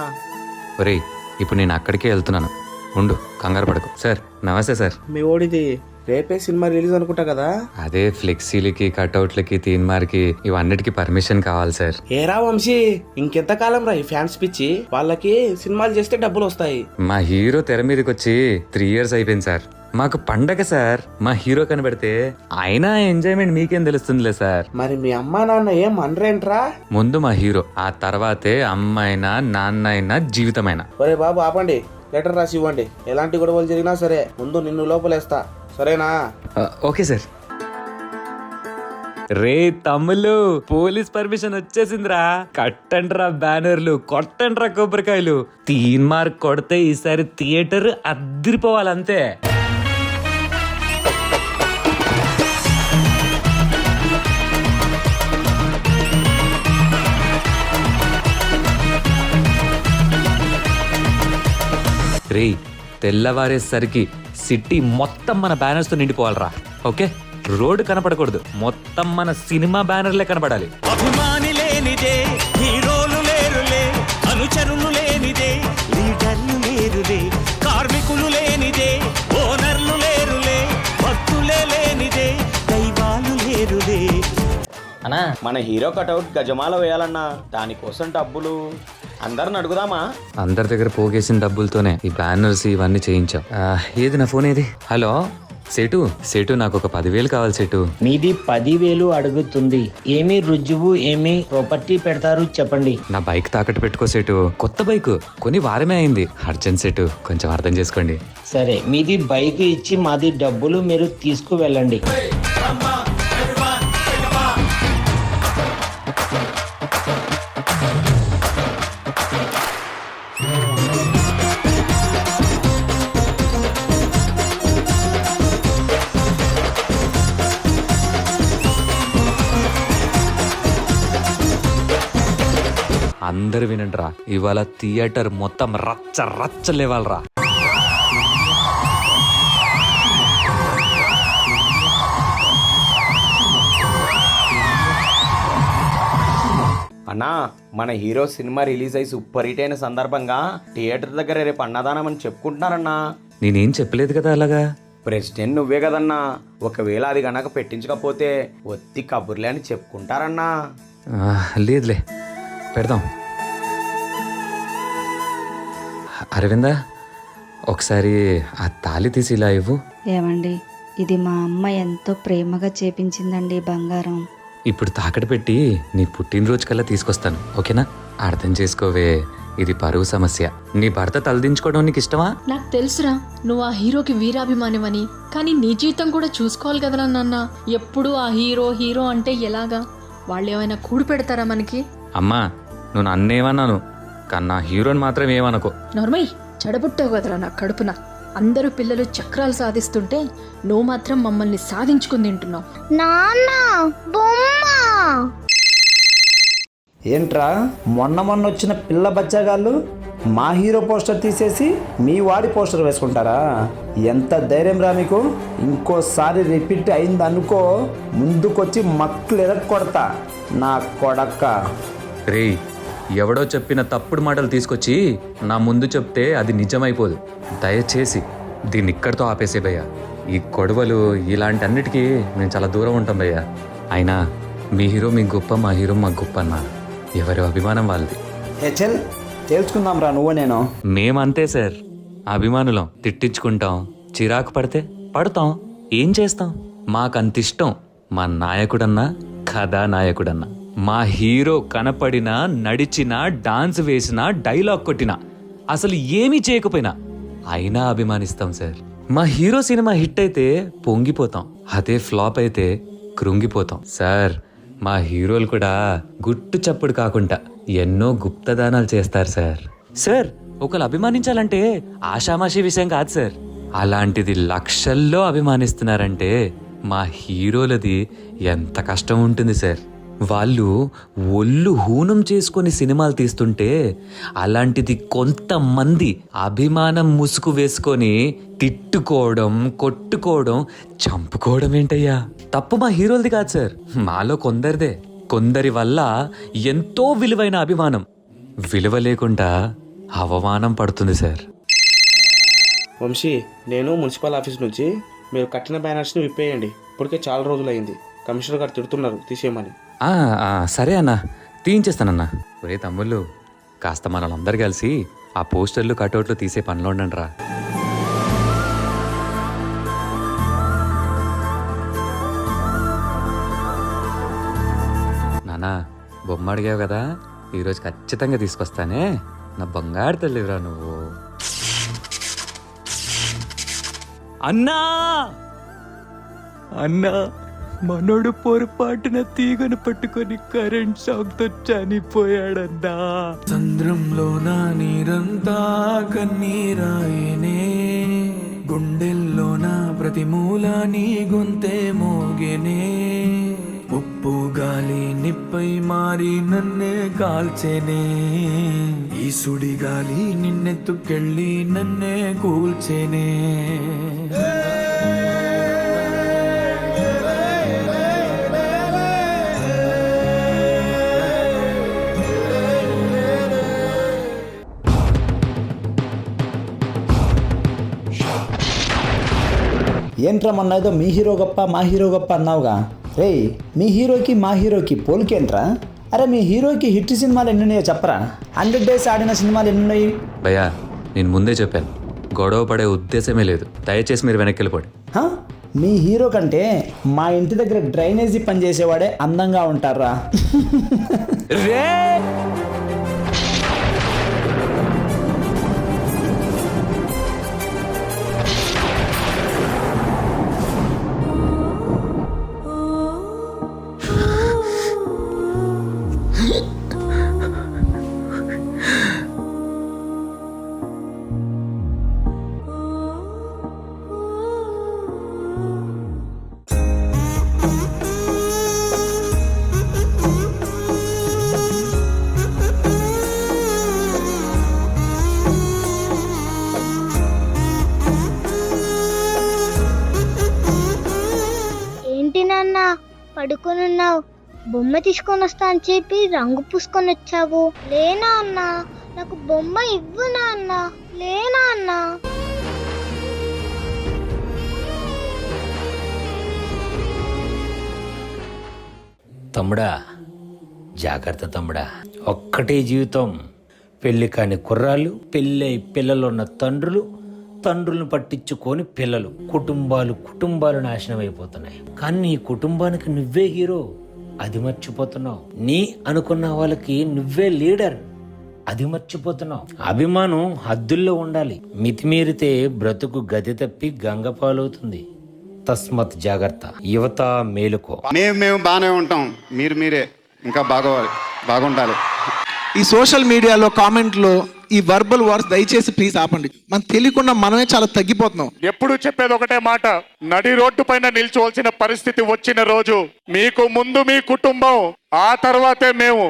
ఒరే, ఇప్పుడు నేను అక్కడికే వెళ్తున్నాను, ఉండు, కంగారు పడకు. సార్ నమస్తే సార్. మీ ఓడిది రేపే సినిమా రిలీజ్ అనుకుంటా కదా. అదే ఫ్లెక్సీలకి కట్అవుట్లకి తీన్మార్కి ఇవన్నిటికీ పర్మిషన్ కావాలి సార్. ఏరా వంశీ, ఇంకెంతకాలం రా ఈ ఫ్యాన్స్ పిచ్చి? వాళ్ళకి సినిమాలు చేస్తే డబ్బులు వస్తాయి. మా హీరో తెర మీదకి వచ్చి 3 years అయిపోయింది సార్. మాకు పండగ సార్. మా హీరో కనబడితే అయినా ఎంజాయ్మెంట్ మీకేం తెలుస్తుందిలే సార్. మరి మీ అమ్మా నాన్న ఏం అనరేంట్రా? ముందు మా హీరో, ఆ తర్వాతే అమ్మాయినా నాన్న అయినా జీవితమైనా. ఒరే బాబు ఆపండి, లెటర్ రాసి ఇవ్వండి. ఎలాంటి గొడవలు జరిగినా సరే ముందు నిన్ను లోపలేస్తా, సరేనా? Okay sir. రే తమ్ముళ్ళు, పోలీస్ పర్మిషన్ వచ్చేసిందిరా. కట్టండ్రా బ్యానర్లు, కొట్టండ్రా కొబ్బరికాయలు. తీన్మార్క్ కొడితే ఈసారి థియేటర్ అద్దరిపోవాలంతే. రేయ్ తెల్లవారేసరికి సిటీ మొత్తం మన బ్యానర్స్తో నిండిపోవాలరా. ఓకే, రోడ్డు కనపడకూడదు, మొత్తం మన సినిమా బ్యానర్లే కనపడాలి. అభిమాని లేనిదే హీరోలు లేరులే, అనుచరులు లేనిదే లీడర్లు లేరులే, కార్మికులు లేనిదే ఓనర్లు లేరులే, భక్తులే లేనిదే దైవాలు లేరులే. అన్నా మన హీరో కటౌట్ గజమాల వేయాలన్నా దానికోసం డబ్బులు అందరిని అడుగుదామా? అందరి దగ్గర పోగేసిన డబ్బులతోనే ఈ బ్యానర్స్ ఇవన్నీ చేయించాం. ఏది నా ఫోన్ ఏది? హలో సేటు నాకు ఒక 10,000 కావాలి సేటు. మీది 10,000 అడుగుతుంది. ఏమి రుజువు, ఏమి ప్రాపర్టీ పెడతారు చెప్పండి. నా బైక్ తాకట్టు పెట్టుకో సేటు, కొత్త బైక్ కొని వారమే అయింది. అర్జెంట్ సేటు, కొంచెం అర్థం చేసుకోండి. సరే, మీది బైక్ ఇచ్చి మాది డబ్బులు మీరు తీసుకు వెళ్ళండి. అందరు వినండిరా, ఇవాళ థియేటర్ మొత్తం రచ్చ రచ్చ లేవాలరా. అన్నా మన హీరో సినిమా రిలీజ్ అయ్యి సూపర్ హిట్ అయిన సందర్భంగా థియేటర్ దగ్గర రేపు అన్నదానం అని చెప్పుకుంటున్నారన్నా. నేనేం చెప్పలేదు కదా అలాగా. ప్రెసిడెంట్ నువ్వే కదన్నా, ఒకవేళ అది గనక పెట్టించకపోతే ఒత్తి కబుర్లే అని చెప్పుకుంటారన్నా. లేదులే, పెడదాం. అరవిందా, ఒకసారి ఆ తాళి తీసి ఇలా ఇవ్వు. ఏమండి, ఇది మా అమ్మ ఎంతో ప్రేమగా చేపించిందండి బంగారం. ఇప్పుడు తాకట్టు పెట్టి నీ పుట్టినరోజు కల్లా తీసుకొస్తాను, ఓకేనా? అర్థం చేసుకోవే, ఇది పరువు సమస్య. నీ భర్త తలదించుకోవడం నీకు ఇష్టమా? నాకు తెలుసురా, నువ్వు ఆ హీరోకి వీరాభిమానివని. కానీ నీ జీవితం కూడా చూసుకోవాలి కదరా నాన్న. ఎప్పుడు ఆ హీరో హీరో అంటే ఎలాగా? వాళ్ళు ఏమైనా కూడు పెడతారా మనకి? అమ్మా, నువ్వు నన్నేమన్నాను కానీ నా హీరోని మాత్రం ఏమనుకో. నార్మల్ చెడబుట్టావు కదరా నా కడుపున. అందరూ పిల్లలు చక్రాలు సాధిస్తుంటే నువ్వు మాత్రం మమ్మల్ని సాధించుకుని తింటున్నావు. ఏంట్రా, మొన్న వచ్చిన పిల్ల బచ్చాగాళ్ళు మా హీరో పోస్టర్ తీసేసి మీ వాడి పోస్టర్ వేసుకుంటారా? ఎంత ధైర్యం రా మీకు? ఇంకోసారి రిపీట్ అయింది అనుకో, ముందుకొచ్చి మక్కులు ఎరగొడతా నా కొడక్క. రేయ్, ఎవడో చెప్పిన తప్పుడు మాటలు తీసుకొచ్చి నా ముందు చెప్తే అది నిజమైపోదు. దయచేసి దీన్ని ఇక్కడితో ఆపేసే భయ్యా. ఈ గొడవలు ఇలాంటి అన్నిటికీ మేము చాలా దూరం ఉంటాం భయ్యా. అయినా మీ హీరో మీకు గొప్ప, మా హీరో మాకు గొప్ప అన్న. ఎవరి అభిమానం వాళ్ళది. హెచ్ఎల్ తేల్చుకుందాం రా నువ్వు నేను. మేమంతే సార్, అభిమానులం. తిట్టించుకుంటాం, చిరాకు పడితే పడతాం, ఏం చేస్తాం? మాకంత ఇష్టం మా నాయకుడన్నా, కథానాయకుడన్నా. మా హీరో కనపడినా, నడిచినా, డాన్స్ వేసినా, డైలాగ్ కొట్టినా, అసలు ఏమీ చేయకపోయినా అయినా అభిమానిస్తాం సార్. మా హీరో సినిమా హిట్ అయితే పొంగిపోతాం, అదే ఫ్లాప్ అయితే కృంగిపోతాం. సార్, మా హీరోలు కూడా గుట్టు చప్పుడు కాకుండా ఎన్నో గుప్తదానాలు చేస్తారు సార్. సార్, ఒకళ్ళు అభిమానించాలంటే ఆషామాషి విషయం కాదు సార్. అలాంటిది లక్షల్లో అభిమానిస్తున్నారంటే మా హీరోలది ఎంత కష్టం ఉంటుంది సార్. వాళ్ళు ఒళ్ళు హూనం చేసుకొని సినిమాలు తీస్తుంటే అలాంటిది కొంతమంది అభిమానం ముసుగు వేసుకొని తిట్టుకోవడం, కొట్టుకోవడం, చంపుకోవడం ఏంటయ్యా? తప్పు మా హీరోలది కాదు సార్, మాలో కొందరిదే. కొందరి వల్ల ఎంతో విలువైన అభిమానం విలువ లేకుండా అవమానం పడుతుంది సార్. వంశీ, నేను మున్సిపల్ ఆఫీస్ నుంచి మీరు కట్టిన బ్యానర్స్ని విప్పేయండి. ఇప్పటికే చాలా రోజులైంది. కమిషనర్ గారు తిడుతున్నారు తీసేయమని. సరే అన్న, తీయించేస్తానన్నా. ఒరే తమ్ముళ్ళు, కాస్త మనలందరూ కలిసి ఆ పోస్టర్లు, కటౌట్లు తీసే పనిలో ఉండండి రా. నానా, బొమ్మ అడిగావు కదా, ఈరోజు ఖచ్చితంగా తీసుకొస్తానే. నా బంగారు తల్లిరా నువ్వు. అన్నా అన్నా, మనోడు పొరపాటున తీగను పట్టుకొని కరెంట్ షాక్ తో చనిపోయాడన్నా. చంద్రంలో నా నీరంతా కన్నీరాయనే, గుండెల్లో నా ప్రతి మూల నీ గొంతే మోగేనే. నిప్పు గాలి నిప్పై మారి నన్నే కాల్చేనే ఈ సుడి గాలి నిన్నెత్తుకెళ్ళి నన్నే కూల్చేనే ఏంట్రా మొన్న ఏదో మీ హీరో గొప్ప మా హీరో గొప్ప అన్నావుగా రే మీ హీరోకి మా హీరోకి పోలికేంట్రా? అరే మీ హీరోకి హిట్ సినిమాలు ఎన్నున్నాయో చెప్పరా? 100 days ఆడిన సినిమాలు ఎన్నున్నాయి? భయ్యా నేను ముందే చెప్పాను, గొడవ పడే ఉద్దేశమే లేదు, దయచేసి మీరు వెనక్కి వెళ్ళిపోండి. మీ హీరో కంటే మా ఇంటి దగ్గర డ్రైనేజీ పని చేసేవాడే అందంగా ఉంటారా? పడుకొనున్నావు, బొమ్మ తీసుకొని వస్తా అని చెప్పి రంగు పూసుకొని వచ్చావు. లేనా అన్నా, నాకు బొమ్మ ఇవ్వునా అన్నా, లేనా అన్నా? తమ్ముడా జాగ్రత్త తమ్ముడా, ఒక్కటే జీవితం. పెళ్లి కాని కుర్రాళ్ళు, పెళ్ళై పిల్లలున్న తండ్రులు, తండ్రులను పట్టించుకొని పిల్లలు, కుటుంబాలు నాశనం అయిపోతున్నాయి. కానీ నీ కుటుంబానికి నువ్వే హీరో, అది మర్చిపోతున్నావు. నీ అనుకున్న వాళ్ళకి నువ్వే లీడర్, అది మర్చిపోతున్నావు. అభిమానం హద్దుల్లో ఉండాలి, మితిమీరితే బ్రతుకు గతి తప్పి గంగ పాలవుతుంది. తస్మత్ జాగ్రత్త, యువత మేలుకో. మేము బాగానే ఉంటాం, మీరే ఇంకా బాగుండాలి. ఈ సోషల్ మీడియాలో కామెంట్లో ఈ వర్బల్ వార్స్ దయచేసి ప్లీజ్ ఆపండి. మనం తెలియకుండా మనమే చాలా తగ్గిపోతున్నాం. ఎప్పుడు చెప్పేది ఒకటే మాట, నడి రోడ్డు పైన నిల్చోవలసిన పరిస్థితి వచ్చిన రోజు మీకు ముందు మీ కుటుంబం, ఆ తర్వాతే మేము.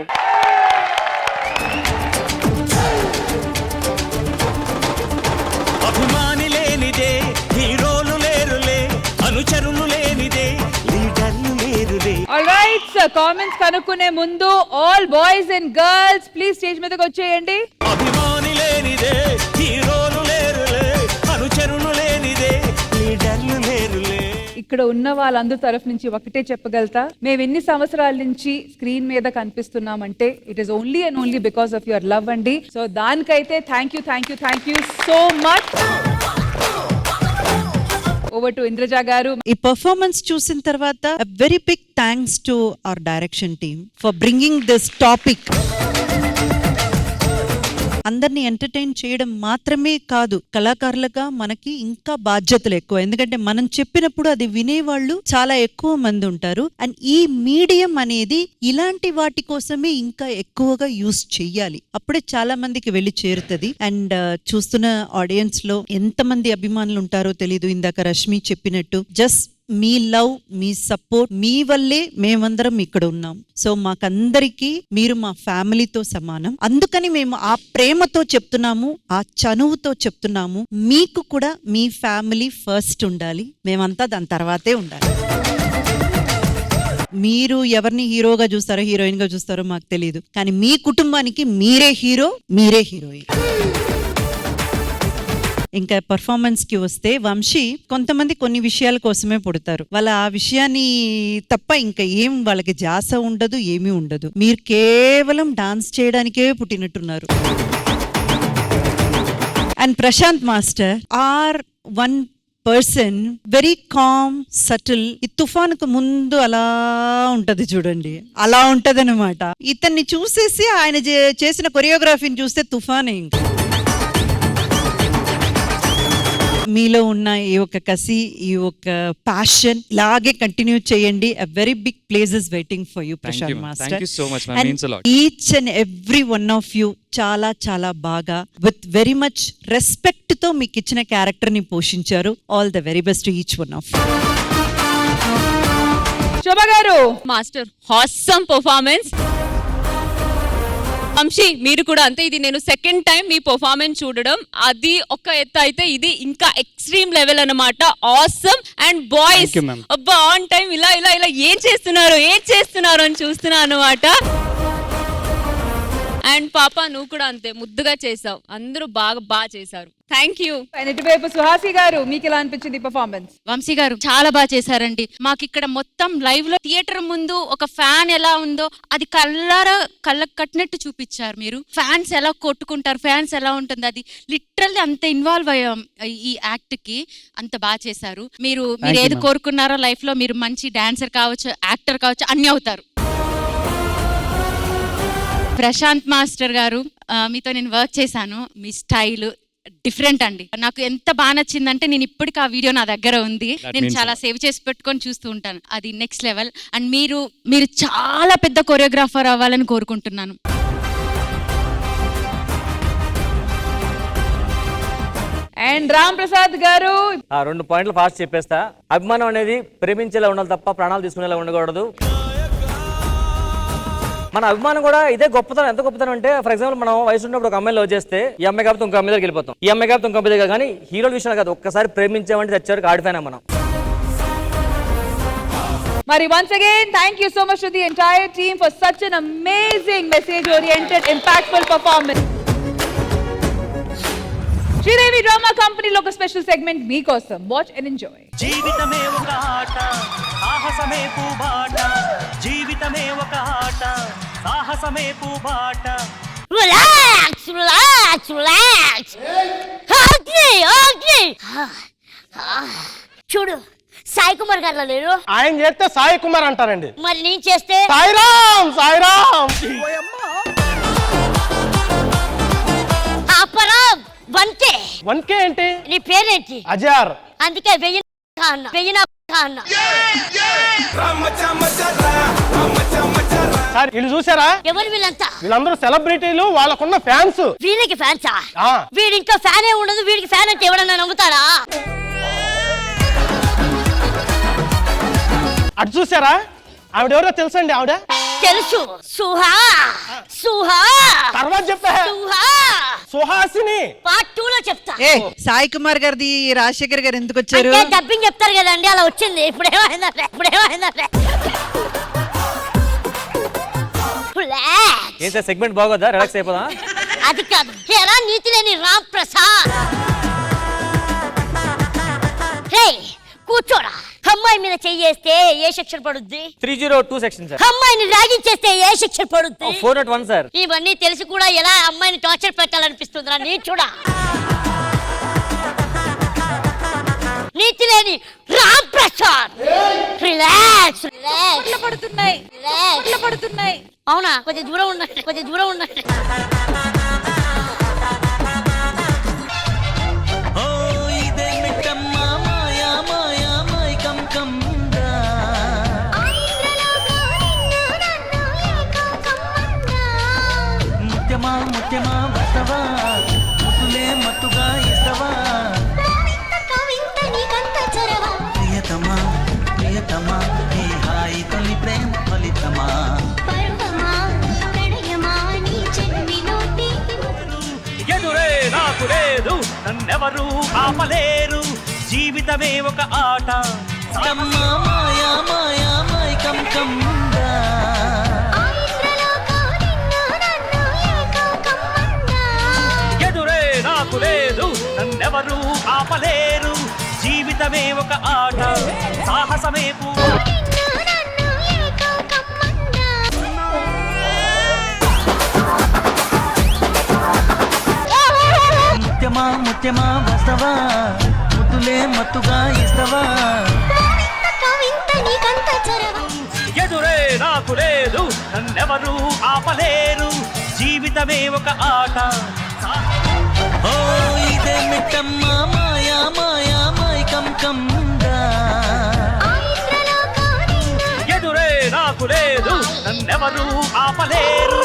అభిమాని లేనిదే హీరోలు లేరులే, అనుచరులు లేనిదే లీడర్లు లేరులే. ఆల్రైట్ సర్, కామెంట్స్ కనుక్కునే ముందు all boys and girls please stage మీదకి వచ్చేయండి. అభిమాని లేనిదే హీరోలు లేరులే, అనుచరులు లేనిదే లీడర్లు లేరులే. ఇక్కడ ఉన్న వాళ్ళందరి తరఫు నుంచి ఒకటే చెప్పగలుగుతా, మేము ఎన్ని సంవత్సరాల నుంచి స్క్రీన్ మీద కనిపిస్తున్నామంటే it is only and only because of your love అండి. సో దానికైతే thank you so much. Over to Indraja garu. ఈ పర్ఫార్మెన్స్ చూసిన తర్వాత very big thanks to our direction team for bringing this topic. అందరినీ ఎంటర్టైన్ చేయడం మాత్రమే కాదు, కళాకారులుగా మనకి ఇంకా బాధ్యతలు ఎక్కువ. ఎందుకంటే మనం చెప్పినప్పుడు అది వినేవాళ్ళు చాలా ఎక్కువ మంది ఉంటారు. అండ్ ఈ మీడియం అనేది ఇలాంటి వాటి కోసమే ఇంకా ఎక్కువగా యూస్ చెయ్యాలి, అప్పుడే చాలా మందికి వెళ్ళి చేరుతుంది. అండ్ చూస్తున్న ఆడియన్స్ లో ఎంతమంది అభిమానులు ఉంటారో తెలీదు. ఇందాక రష్మి చెప్పినట్టు జస్ట్ మీ లవ్, మీ సపోర్ట్, మీ వల్లే మేమందరం ఇక్కడ ఉన్నాం. సో మాకందరికీ మీరు మా ఫ్యామిలీతో సమానం. అందుకని మేము ఆ ప్రేమతో చెప్తున్నాము, ఆ చనువుతో చెప్తున్నాము. మీకు కూడా మీ ఫ్యామిలీ ఫస్ట్ ఉండాలి, మేమంతా దాని తర్వాతే ఉండాలి. మీరు ఎవరిని హీరోగా చూస్తారో హీరోయిన్ గా చూస్తారో మాకు తెలియదు, కానీ మీ కుటుంబానికి మీరే హీరో, మీరే హీరోయిన్. ఇంకా పర్ఫార్మెన్స్ కి వస్తే, వంశీ కొంతమంది కొన్ని విషయాల కోసమే పుడతారు, వాళ్ళ ఆ విషయాన్ని తప్ప ఇంకా ఏం వాళ్ళకి జాస ఉండదు, ఏమీ ఉండదు. మీరు కేవలం డాన్స్ చేయడానికే పుట్టినట్టున్నారు. And Prashanth master are one person, very calm, subtle. ఈ తుఫానుకు ముందు అలా ఉంటది చూడండి, అలా ఉంటది అనమాట. ఇతన్ని చూసేసి ఆయన చేసిన కొరియోగ్రఫీని చూస్తే తుఫానే. ఇంకా మీలో ఉన్న ఈ ఒక కసి, ఈ ఒక ప్యాషన్ ఇలాగే కంటిన్యూ చేయండి. A very big place is waiting for you, Prashant Master. Thank you so much, man. And Means a lot. each and every one of you చాలా చాలా బాగా with very much respect తో మీకు ఇచ్చిన character ని పోషించారు. All the very best to each one of you. శోభ గారు. Master awesome performance. Vamsi మీరు కూడా అంతే. ఇది నేను సెకండ్ టైం మీ పర్ఫార్మెన్స్ చూడడం. అది ఒక ఎత్తు అయితే ఇది ఇంకా ఎక్స్ట్రీమ్ లెవెల్ అన్నమాట. ఆసమ్ అండ్ బాయ్స్ అబ్బా ఆన్ టైం ఇలా ఇలా ఇలా ఏం చేస్తున్నారు అని చూస్తున్నాను అన్నమాట. అండ్ పాప నువ్వు కూడా అంతే ముద్దుగా చేసావు. అందరూ బాగా చేశారు. Thank you. ఇటువైపు సుహాసి గారు, మీకు ఎలా అనిపించింది పర్ఫార్మెన్స్? వంశీ గారు చాలా బాగా చేశారండి. మాకు ఇక్కడ మొత్తం లైవ్ లో థియేటర్ ముందు ఒక ఫ్యాన్ ఎలా ఉందో అది కళ్ళకు కట్టినట్టు చూపించారు మీరు. ఫ్యాన్స్ ఎలా కొట్టుకుంటారు, ఫ్యాన్స్ ఎలా ఉంటుంది, అది లిటరల్లీ అంత ఇన్వాల్వ్ అయ్యాం ఈ యాక్ట్ కి. అంత బాగా చేశారు మీరు. ఏది కోరుకున్నారో లైఫ్ లో, మీరు మంచి డాన్సర్ కావచ్చు, యాక్టర్ కావచ్చు, అన్ని అవుతారు. ప్రశాంత్ మాస్టర్ గారు, మీతో నేను వర్క్ చేశాను. మీ స్టైల్ డిఫరెంట్ అండి. నాకు ఎంత బాగా నచ్చిందంటే నేను ఇప్పటికి ఆ వీడియో నా దగ్గర ఉంది. నేను చాలా సేవ్ చేసి పెట్టుకొని చూస్తూ ఉంటాను. అది నెక్స్ట్ లెవెల్. అండ్ మీరు చాలా పెద్ద కొరియోగ్రాఫర్ అవ్వాలని కోరుకుంటున్నాను. అండ్ రామ్ ప్రసాద్ గారు, 2 పాయింట్లు ఫాస్ట్ చెప్పేస్తా. అభిమానం అనేది ప్రేమించేలా ఉండాలి తప్ప ప్రాణాలు తీసుకునేలా ఉండకూడదు. మన అభిమానం కూడా ఇదే గొప్పతనం. ఎంత గొప్పతనం అంటే, ఫర్ ఎగ్జాంపుల్ మనం వయసు ఉన్నప్పుడు ఒక అమ్మాయిలో చేస్తే ఈ అమ్మాయి కాబట్టి ఇంకో అమ్మాయి దగ్గరికి వెళ్ళిపోతాం, ఈ అమ్మాయి కాబట్టి ఇంకో అమ్మాయి దగ్గర. కానీ హీరోల విషయంలో కాదు, ఒక్కసారి ప్రేమించామంటే తెచ్చారు ఆడిపోయినా మనం. మరి once again thank you so much to the entire team for such an amazing message oriented impactful performance. Sridevi drama కంపెనీలో ఒక స్పెషల్ సెగ్మెంట్ మీకోసం. Watch and enjoy. జీవితమే ఒక ఆట, సాహసమే పూబాట. జీవితమే ఒక ఆట, సాహసమే పూబాట. Relax relax relax. చూడు, సాయి కుమార్ గారు లేరు. ఆయన చేస్తే సాయి కుమార్ అంటారండి. మరి నేను చేస్తే సాయిరామ్ సాయిరామ్. అపరామ్ వన్కే. వన్కే ఏంటి? నీ పేరేంటి? అజార్. అందుకే వెయ్యి అన్న. సార్ వీళ్ళు చూసారా? ఎవరు వీళ్ళంతా? వీళ్ళందరూ సెలబ్రిటీలు, వాళ్ళకున్న ఫ్యాన్స్. వీళ్ళకి ఫ్యాన్సా? వీడి ఇంకా ఫ్యానే ఉండదు. వీడికి ఫ్యాన్ అంటే ఎవడన్నా నమ్ముతారా? అటు చూసారా? ఆవిడ ఎవరో తెలుసండి? ఆవిడ తెలుసు. సుహా. తర్వాత చెప్పా. సుహాసిని. పార్ట్ 2 లో చెప్తా. సాయి కుమార్ గారిది రాజశేఖర్ గారు ఎందుకు వచ్చారు? డబ్బింగ్ చెప్తారు కదండి, అలా వచ్చింది. ఇప్పుడేమైందంటే ఏంటో సెగ్మెంట్ బాగోదా? రిలాక్స్ అయిపోదా? అది కాదు, ఎలా నీతి లేని రామ్ ప్రసాద్. కూర్చోరా. అమ్మాయి మీద చెయ్యేస్తే ఏ శిక్ష పడుద్ది? 302 సెక్షన్ సార్. అమ్మాయిని ర్యాగింగ్ చేస్తే ఏ శిక్ష పడుద్ది? 401 సార్. ఇవన్నీ తెలిసి కూడా ఎలా అమ్మాయిని టార్చర్ పెట్టాలనిపిస్తుందిరా నీ? చూడా, నీతి లేని రామ్ ప్రసాద్. రిలాక్స్ పడుతున్నాయి. అవునా? కొంచెం దూరం ఉండండి. ముత్యమా వస్తవా, ముతులే మత్తుగా ఇస్తవా. ప్రియతమా ఈ హాయి తొలి ప్రేమ ఫలితమా. ఎదురే నాకు లేదు, నన్నెవరు ఆపలేరు. జీవితమే ఒక ఆట. మాయా మాయా మైకం కమ్ముందా. ఎదురే నాకు లేదు, నన్నెవరు ఆపలేరు. జీవితమే ఒక ఆట, సాహసమే ముత్యమా వస్తవా, ముద్దులే మత్తుగా ఇస్తవా. ఎదురే నాకు లేదు, నన్నెవరు ఆపలేరు. జీవితమే ఒక ఆట. ఓ ఇదే మిట్టమ్మ మాయా మాయా మైకం కమ్ముందా. ఎదురే నాకు లేదు, నన్నెవరు ఆపలేరు.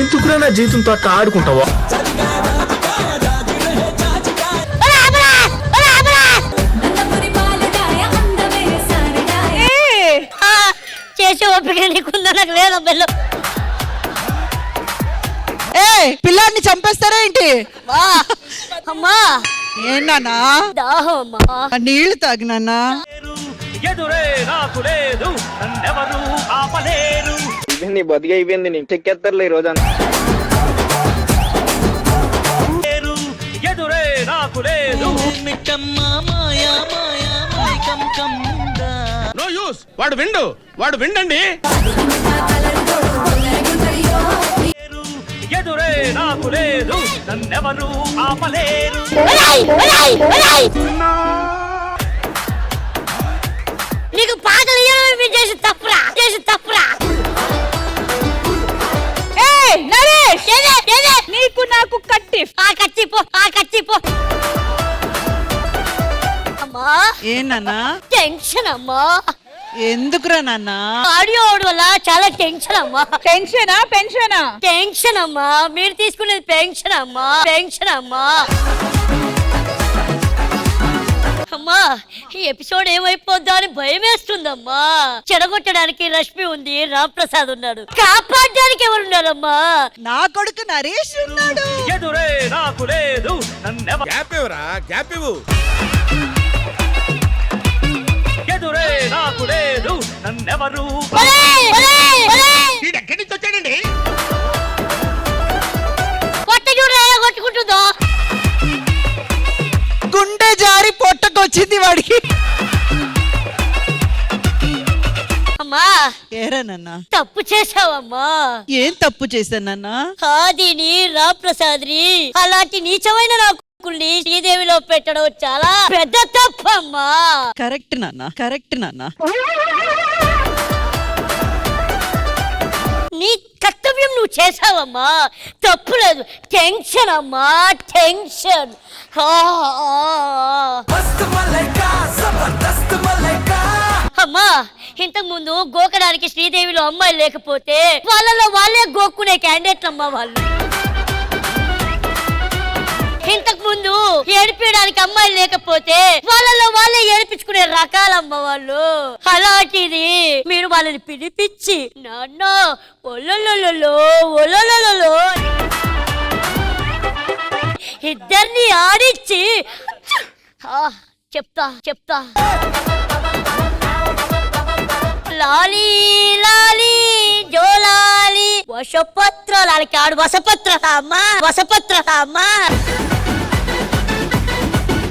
ఎందుకురా నా జీవితంతో అట్లా ఆడుకుంటావా? చేసే ఓపిక నీకుందా? నాకు లేదా బెల్లం. పిల్లాన్ని చంపేస్తారా ఏంటి? అమ్మా ఏనా దాహం అమ్మా, నీళ్లు తాగినా. ఎదురే నాకు లేదు, నన్నెవరు ఆపలేరు. అయిపోయింది బతిగా అయిపోయింది, నీకు చెక్కేస్తారులే ఈ రోజు. ఎదురే నాకు లేదు. నో యూస్, వాడు విండండి. ఎదురే నాకు లేదు, నన్నెవరు ఆపలేరు. నీకు పాటలు ఇవ్వడం చేసి తప్పురా. నరేష్, నీకు నాకు కట్టిఫ్. కట్టిపో. అమ్మా ఏనా టెన్షన్ అమ్మా. ఎందుకురా నాన్న? ఆడియో వల్ల చాలా టెన్షన్ అమ్మా. టెన్షనా పెన్షనా? టెన్షన్ అమ్మా, మీరు తీసుకునేది పెన్షన్ అమ్మా. అమ్మా ఈ ఎపిసోడ్ ఏమైపోద్దా అని భయం వేస్తుందమ్మా. చెడగొట్టడానికి రష్మి ఉంది, రామ్ ప్రసాద్ ఉన్నాడు, కాపాడడానికి ఎవరున్నారమ్మా? నా కొడుకు నరేష్ ఉన్నాడు. ఎదురే నాకు లేదు, నన్నెవరు ఎదురే నాకు లేదు, నన్నెవరు ఎక్కడి నుంచి వచ్చాడండి? కొట్ట చూడ కొట్టుకుంటుందో. గుండె జారి పొట్టకొచ్చింది వాడికి. అమ్మా ఏరానన్నా తప్పు చేసావమ్మా. ఏం తప్పు చేశానన్నా? ఆదిని, రామ్ ప్రసాద్ ని, అలాంటి నీచమైన నాకు శ్రీదేవిలో పెట్టడం చాలా పెద్ద తప్పు అమ్మా. కరెక్ట్ నాన్న. నీ కర్తవ్యం నువ్వు చేసావమ్మా, తప్పు లేదు. టెన్షన్ అమ్మా, టెన్షన్. అమ్మా ఇంతకు ముందు గోకడానికి శ్రీదేవిలో అమ్మాయి లేకపోతే వాళ్ళలో వాళ్ళే గోక్కునే క్యాండిడేట్లు అమ్మా వాళ్ళు. ఇంతకు ముందు ఏడిపించడానికి అమ్మాయిలు లేకపోతే వాళ్ళలో వాళ్ళే ఏడిపించుకునే రకాలమ్మ వాళ్ళు. అలాంటిది మీరు వాళ్ళని పిలిపించి నాన్న ఒలొలొలో ఇద్దరిని ఆడిచ్చి చెప్తా లాలి లాలి జోలాలి వసపత్ర లాలికి ఆడు వసపత్ర అమ్మా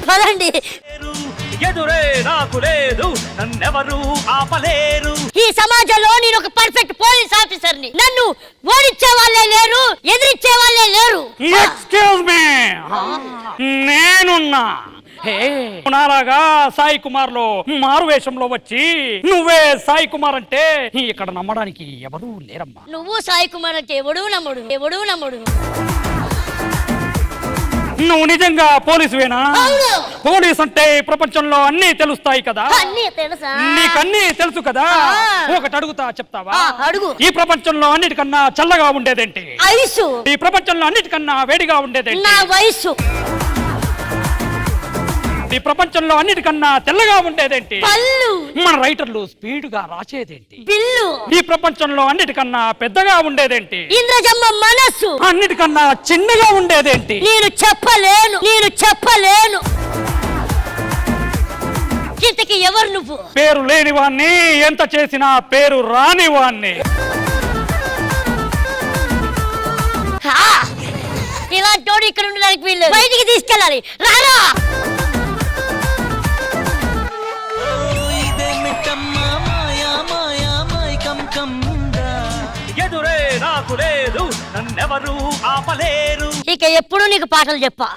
పదండి. ఎదురే నాకు లేదు, నన్నెవరు ఆపలేరు. ఈ సమాజంలో నేను ఒక పర్ఫెక్ట్ పోలీస్ ఆఫీసర్ని. నన్ను ఓడించే వాళ్ళే లేరు, ఎదిరించే వాళ్ళే లేరు. ఎక్స్క్యూజ్ మీ, నేనున్నా. నాలాగా సాయి కుమార్ లో మారు వేషంలో వచ్చి నువ్వే సాయి కుమార్ అంటే ఇక్కడ నమ్మడానికి ఎవరూ లేరమ్మా. నువ్వు సాయి కుమార్ అంటే ఎవడూ నమ్మడు. నువ్వు నిజంగా పోలీసువేనా? పోలీస్ అంటే ప్రపంచంలో అన్ని తెలుస్తాయి కదా. అన్నీ తెలుసా? నీకన్నీ తెలుసు కదా. ఒకటి అడుగుతా, చెప్తావా? అడుగు. ఈ ప్రపంచంలో అన్నిటికన్నా చల్లగా ఉండేదేంటి? ఐసు. ఈ ప్రపంచంలో అన్నిటికన్నా వేడిగా ఉండేదేంటి? నా వయసు. ఈ ప్రపంచంలో అన్నిటికన్నా తెల్లగా ఉండేదేంటి? పళ్ళు. మన రైటర్లు స్పీడ్ గా రాసేదేంటి? బిల్లు. ఈ ప్రపంచంలో అన్నిటికన్నా పెద్దగా ఉండేదేంటి? ఇంద్రజమ్మ మనస్సు. అన్నిటికన్నా చిన్నగా ఉండేదేంటి? నేను చెప్పలేను. ఇంతకి ఎవరు నువ్వు? పేరు లేని వాణ్ణి, ఎంత చేసినా పేరు రాని వాణ్ణి. ఇలాంటి ఇక్కడ ఉండడానికి వీళ్ళు బయటికి తీసుకెళ్ళాలి. రారా ఎదురే నాకు లేదు, నన్నెవరు ఆపలేరు. ఇక ఎప్పుడు నీకు పాటలు చెప్పా.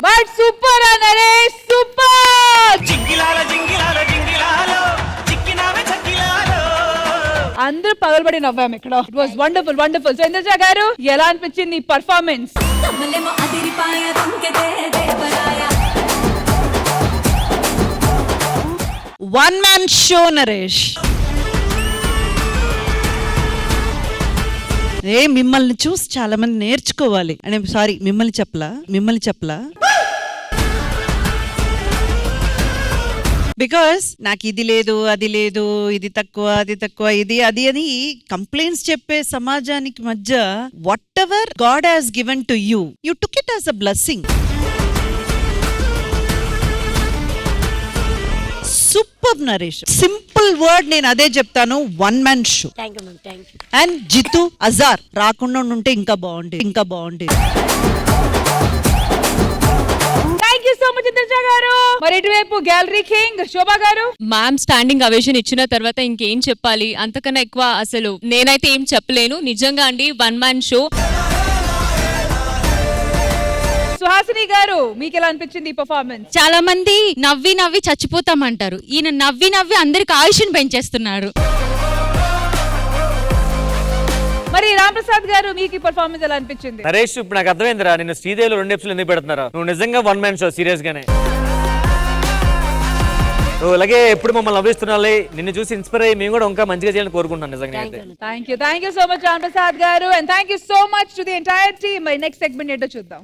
But super Naresh, super. జింగిలాల చిక్కినావే చక్కిలాలో. అందరూ పగలబడి నవ్వాము ఇక్కడ. It was wonderful. So Indraja garu ఎలా అనిపించింది ఈ performance? One man show Naresh. మిమ్మల్ని చూసి చాలా మంది నేర్చుకోవాలి. సారీ, మిమ్మల్ని చెప్పలా బికాస్ నాకు ఇది లేదు, అది లేదు, ఇది తక్కువ, అది తక్కువ, ఇది అది అని కంప్లైంట్స్ చెప్పే సమాజానికి మధ్య whatever god has given to you, you took it as a blessing. Super narration. Simple word, నేను అదే చెప్తాను, one man show. And Jitu Azhar రాకుండా ఉంటే ఇంకా బాగుండేది, ఇంకా బాగుండేది. Thank you so much Indraja గారు. మరి ఇటువైపు గ్యాలరీ కింగ్ శోభా గారు. మ్యామ్ స్టాండింగ్ అవేషన్ ఇచ్చిన తర్వాత ఇంకేం చెప్పాలి, అంతకన్నా ఎక్కువ అసలు నేనైతే ఏం చెప్పలేను. నిజంగా అండి, వన్ మ్యాన్ షో. సుహాసిని గారు, మీకు ఎలా అనిపించింది ఈ పర్ఫార్మెన్స్? చాలా మంది నవ్వి నవ్వి చచ్చిపోతామంటారు, ఈయన నవ్వి నవ్వి అందరికి ఆయుష్ని పెంచేస్తున్నారు. మరి రాంప్రసాద్ గారు, మీకు ఈ పర్ఫార్మెన్స్ ఎలా అనిపించింది? నరేష్, ఇప్పుడు నాకు అర్థమైందిరా, నిన్ను శ్రీదేవిలో 2 ఎపిసోడ్లు ఎందుకు పెడుతున్నారా? నువ్వు నిజంగా వన్ మ్యాన్ షో, సీరియస్ గానే. నువ్వు అలాగే ఎప్పుడు మమ్మల్ని నవ్విస్తున్నాలే, నిన్ను చూసి ఇన్స్పైర్ అయ్యి మేము కూడా ఇంకా మంచిగా చేయాలని కోరుకుంటున్నాను నిజంగా అయితే. Thank you so much Ramprasad garu, and thank you so much to the entire team. మరి నెక్స్ట్ సెగ్మెంట్ ఏంటో చూద్దాం.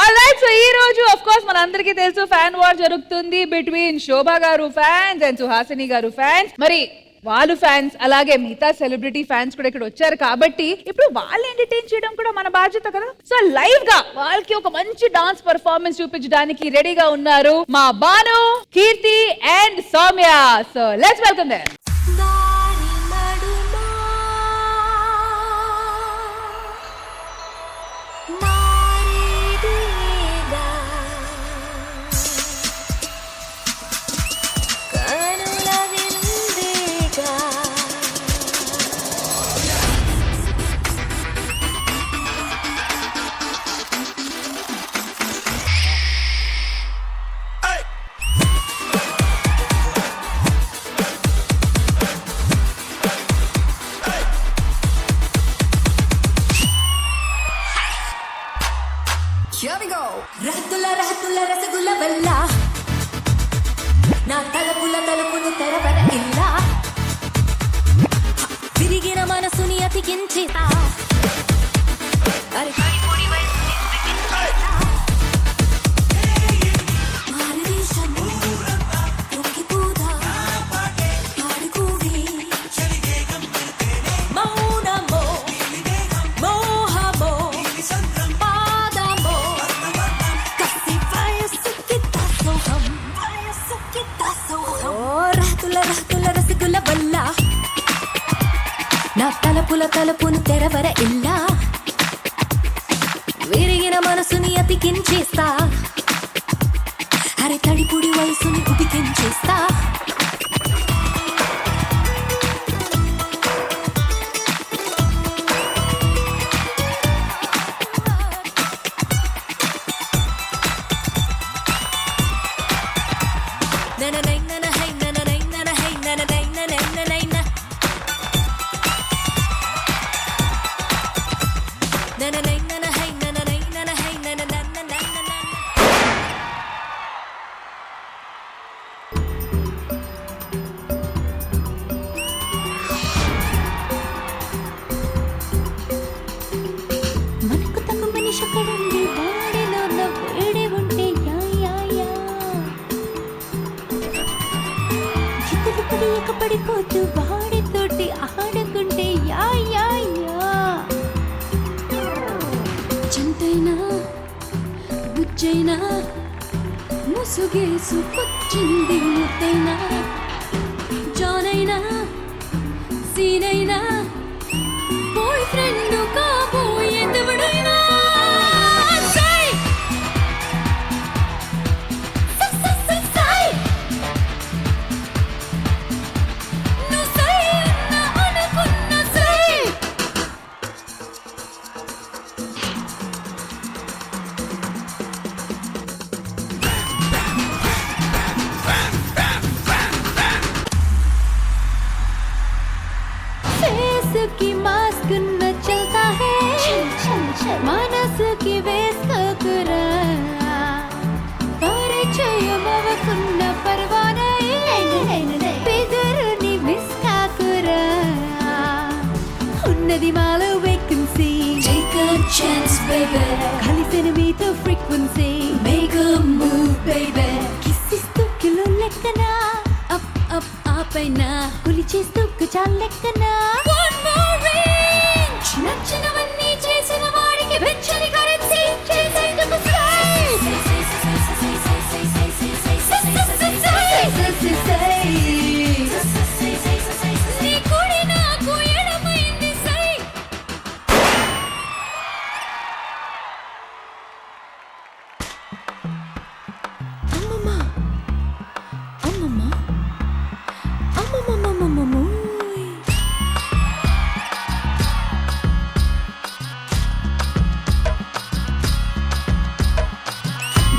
ఆల్రైట్, సో ఈ రోజు ఆఫ్ కోర్స్ మనందరికీ తెలుసు ఫ్యాన్ వార్ జరుగుతుంది బిట్వీన్ శోభా గారు ఫ్యాన్స్ అండ్ సుహాసిని గారు ఫ్యాన్స్. మరి వాళ్ళు ఫ్యాన్స్ అలాగే మిగతా సెలబ్రిటీ ఫ్యాన్స్ కూడా ఇక్కడ వచ్చారు కాబట్టి ఇప్పుడు వాళ్ళు ఎంటర్టైన్ చేయడం కూడా మన బాధ్యత కదా. సో లైవ్ గా వాళ్ళకి ఒక మంచి డాన్స్ పర్ఫార్మెన్స్ చూపించడానికి రెడీగా ఉన్నారు మా Bhanu, Keerthi and Soumya. So let's welcome them. రహతుల రసగుల వల్ల నా తలుపును తెరవర ఇల్లా విరిగిన మనసుని అతికించేతా తలుపును తెరవర ఇల్లా విరిగిన మనసుని అతికించేస్తా అరే తడిపుడి వయసుని ఉపికించేస్తా పడిపోతూ వాడితోటి ఆడుకుంటే యా యా యా చంటైనా బుజ్జైనా ముసుగేసుకొచ్చింది ముద్దైనా జానైనా సీనైనా బాయ్ ఫ్రెండ్ కాబోయేదెవడైనా की मास्क न चलता है मनस की वेस्ककुरा परिचय मवकुन्न परवाने पेदरुनी विस्काकुरा ఉన్నది మాలో vacancy take a chance baby కలిసిన మీతో frequency make a move baby కిస్సిస్తూ కిలో లెక్కన అప్ అప్ ఆపైన కులి చేస్తూ కుచాల్ లెక్కన నచ్చినవన్నీ చేసిన వాడికి వెచ్చని కరెన్సీ చేసేందుకు నీ కుడి నాకు ఎడమైంది సై. అమ్మమ్మ అమ్మమ్మ అమ్మమ్మమ్మమ్మమ్మమ్మోయ్.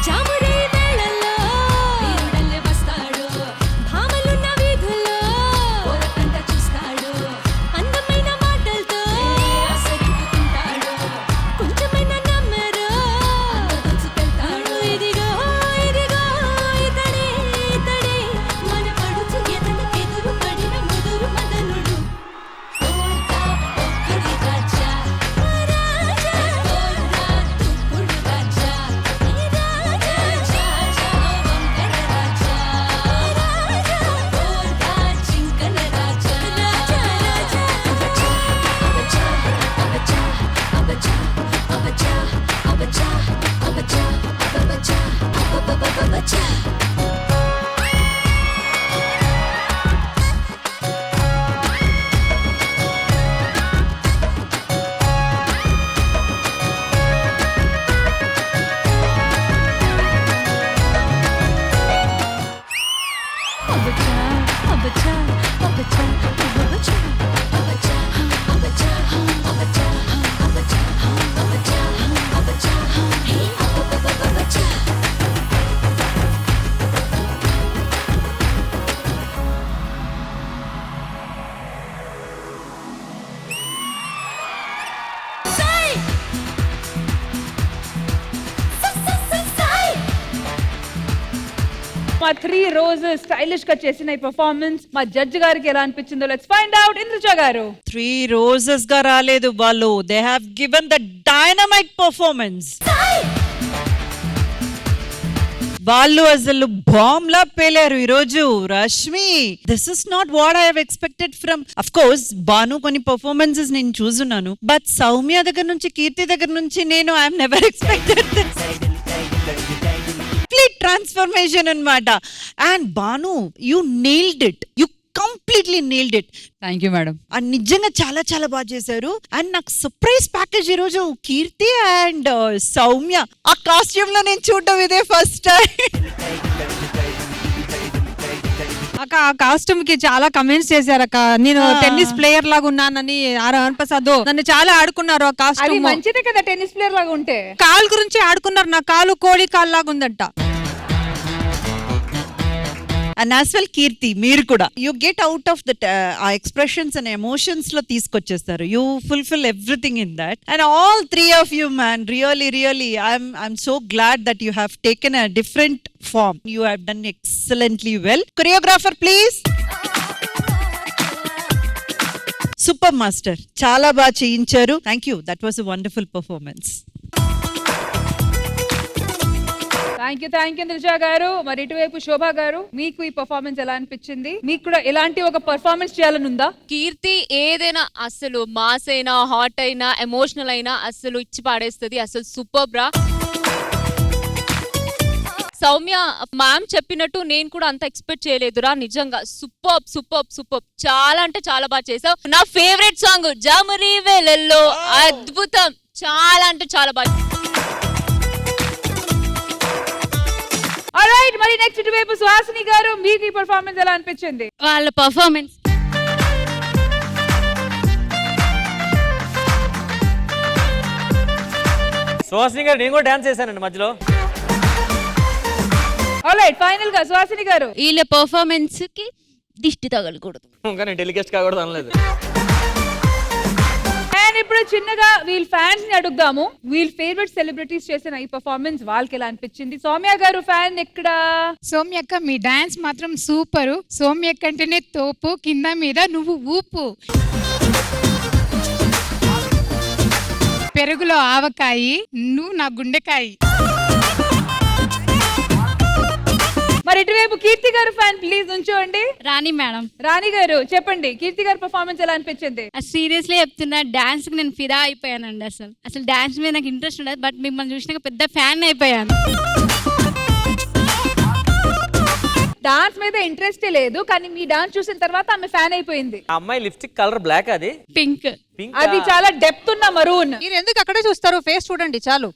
జామురీ వేళల్లో వీరుడల్లే వస్తాడు, భామలున్న వీధుల్లో ఓరకంట చూస్తాడు, అందమైన మాటలతో ఆసరింపుతుంటాడు, కొంచెమైన నమ్మరు దోచుకెళ్తాడు. ఇదిగో ఇదిగో ఇతడే ఇతడే మన పడుచు ఎదలకెదురు పడిన ముదురు మదనుడు. ఓర్తా పొక్కడి రాజా రాజా ఓర్తా తుప్పుడు రాజా రాజా వంకర రాజా రాజా ఓర్తా చింకన రాజా రాజా రాజా అబచా అబచా అబచా అబచా అబచా అబచా అబచా అబచా. అబచా అబచా అబచా అబచా అబచా అబచా అబచా అబచా అబచా అబచా హే అబచా. సై సై. మా 3 రోజెస్ స్టైలిష్ గా చేసిన ఈ పర్ఫార్మెన్స్ మా జడ్జ్ గారికి ఎలా అనిపించిందో లెట్స్ ఫైండ్ అవుట్. ఇంద్రజ గారు 3 రోజెస్ గా రాలేదు వాళ్ళు. They have given the dynamite performance. వాళ్ళు అసలు బాంబ్ లా పేలారు ఈ రోజు. Rashmi, this is not what I have expected from. Of course Banu కొన్ని పర్ఫార్మెన్సెస్ నేను చూసున్నాను, బట్ సౌమ్య దగ్గర నుంచి, కీర్తి దగ్గర నుంచి నేను I have never expected this. Complete transformation అన్నమాట. And Bhanu, you nailed it. You completely nailed it. Thank you madam. And నిజంగా చాలా చాలా బాగా చేశారు. అండ్ నాకు సర్ప్రైజ్ ప్యాకేజ్ ఈ రోజు కీర్తి అండ్ సౌమ్య ఆ కాస్ట్యూమ్ లో నేను చూడటం ఇదే ఫస్ట్ టైం. అక్క ఆ కాస్ట్యూమ్ కి చాలా కమెంట్స్ చేశారు అక్క. నేను టెన్నిస్ ప్లేయర్ లాగా ఉన్నానని ఆర్ఆర్ ప్రసాద్ నన్ను చాలా ఆడుకున్నారు ఆ అది కాస్ట్యూమ్. మంచిదే కదా టెన్నిస్ ప్లేయర్ లాగా ఉంటే. కాలు గురించి ఆడుకున్నారు. నా కాలు కోడి కాలు లాగా ఉందంట. అండ్ యాజ్ వెల్ కీర్తి, మీరు కూడా you get out of that uh expressions and emotions లో తీసుకొచ్చేస్తారు. You fulfil everything in that. And all 3 of you, man, really I'm so glad that you have taken a different form. You have done excellently well. Choreographer, please. Super master, చాలా బాగా చేయించారు. Thank you. That was a wonderful performance. Thank you Indraja గారు. మరి ఇటువైపు శోభా గారు, మీకు ఈ performance ఎలా అనిపించింది? మీకు కూడా ఎలాంటి ఒక పర్ఫార్మెన్స్ చేయాలని ఉందా? కీర్తి ఏదైనా అసలు మాస్ అయినా, హాట్ అయినా, ఎమోషనల్ అయినా అసలు ఇచ్చి పాడేస్తుంది. అసలు సూపర్ రా. సౌమ్య మ్యామ్ చెప్పినట్టు నేను కూడా అంత ఎక్స్పెక్ట్ చేయలేదురా. నిజంగా సూపర్ సూపర్ సూపర్. చాలా అంటే చాలా బాగా చేసావు. నా ఫేవరెట్ సాంగ్ జామరీ వేళల్లో అద్భుతం. చాలా అంటే చాలా బాగా. ఆల్రైట్, మరి నెక్స్ట్ ఇటువైపు సుహాసిని గారు, మీకు ఈ పర్ఫార్మెన్స్ ఎలా అనిపించింది? వాళ్ళ పర్ఫార్మెన్స్ సుహాసిని గారు, నేను కూడా డాన్స్ చేశానండి మధ్యలో. ఆల్రైట్, ఫైనల్ గా సుహాసిని గారు, వీళ్ళ పర్ఫార్మెన్స్ కి దిష్టి తగలకూడదు. ఇంకా నేను టెలికాస్ట్ కాకూడదు అనలేదు. అండ్ ఇప్పుడు చిన్నగా వీళ్ళ ఫ్యాన్స్ ని అడుగుదాము. వీళ్ళ ఫేవరెట్ సెలబ్రిటీస్ చేసిన ఈ పర్ఫార్మెన్స్ వాళ్ళకి ఎలా అనిపించింది? సౌమ్య గారు ఫ్యాన్ ఎక్కడ? సౌమ్యక్క, మీ డాన్స్ మాత్రం సూపరు. సౌమ్యక్క అంటేనే తోపు, కింద మీద నువ్వు ఊపు. పెరుగులో ఆవకాయి, నువ్వు నా గుండెకాయి. మరి ఇటువైపు కీర్తి గారు ఫ్యాన్ ప్లీజ్ ఉంచోండి. రాణి మేడం. రాణి గారు చెప్పండి, కీర్తి గారి పర్ఫార్మెన్స్ ఎలా అనిపించింది? సీరియస్లీ చెప్తున్నా, డాన్స్ కి నేను ఫిదా అయిపోయానండి. అసలు డాన్స్ మీద నాకు ఇంట్రెస్ట్ ఉండదు, బట్ మిమ్మల్ని చూసినాక పెద్ద ఫ్యాన్ అయిపోయాను. డాన్స్ మీద ఇంట్రెస్టే లేదు, కానీ మీ డాన్స్ చూసిన తర్వాత ఆమె ఫ్యాన్ అయిపోయింది. అమ్మాయి లిప్స్టిక్ కలర్ బ్లాక్, అది పింక్. అది చాలా డెప్త్ ఉన్న మరూన్. మీరు ఎందుకు అక్కడే చూస్తారు, ఫేస్ చూడండి చాలు.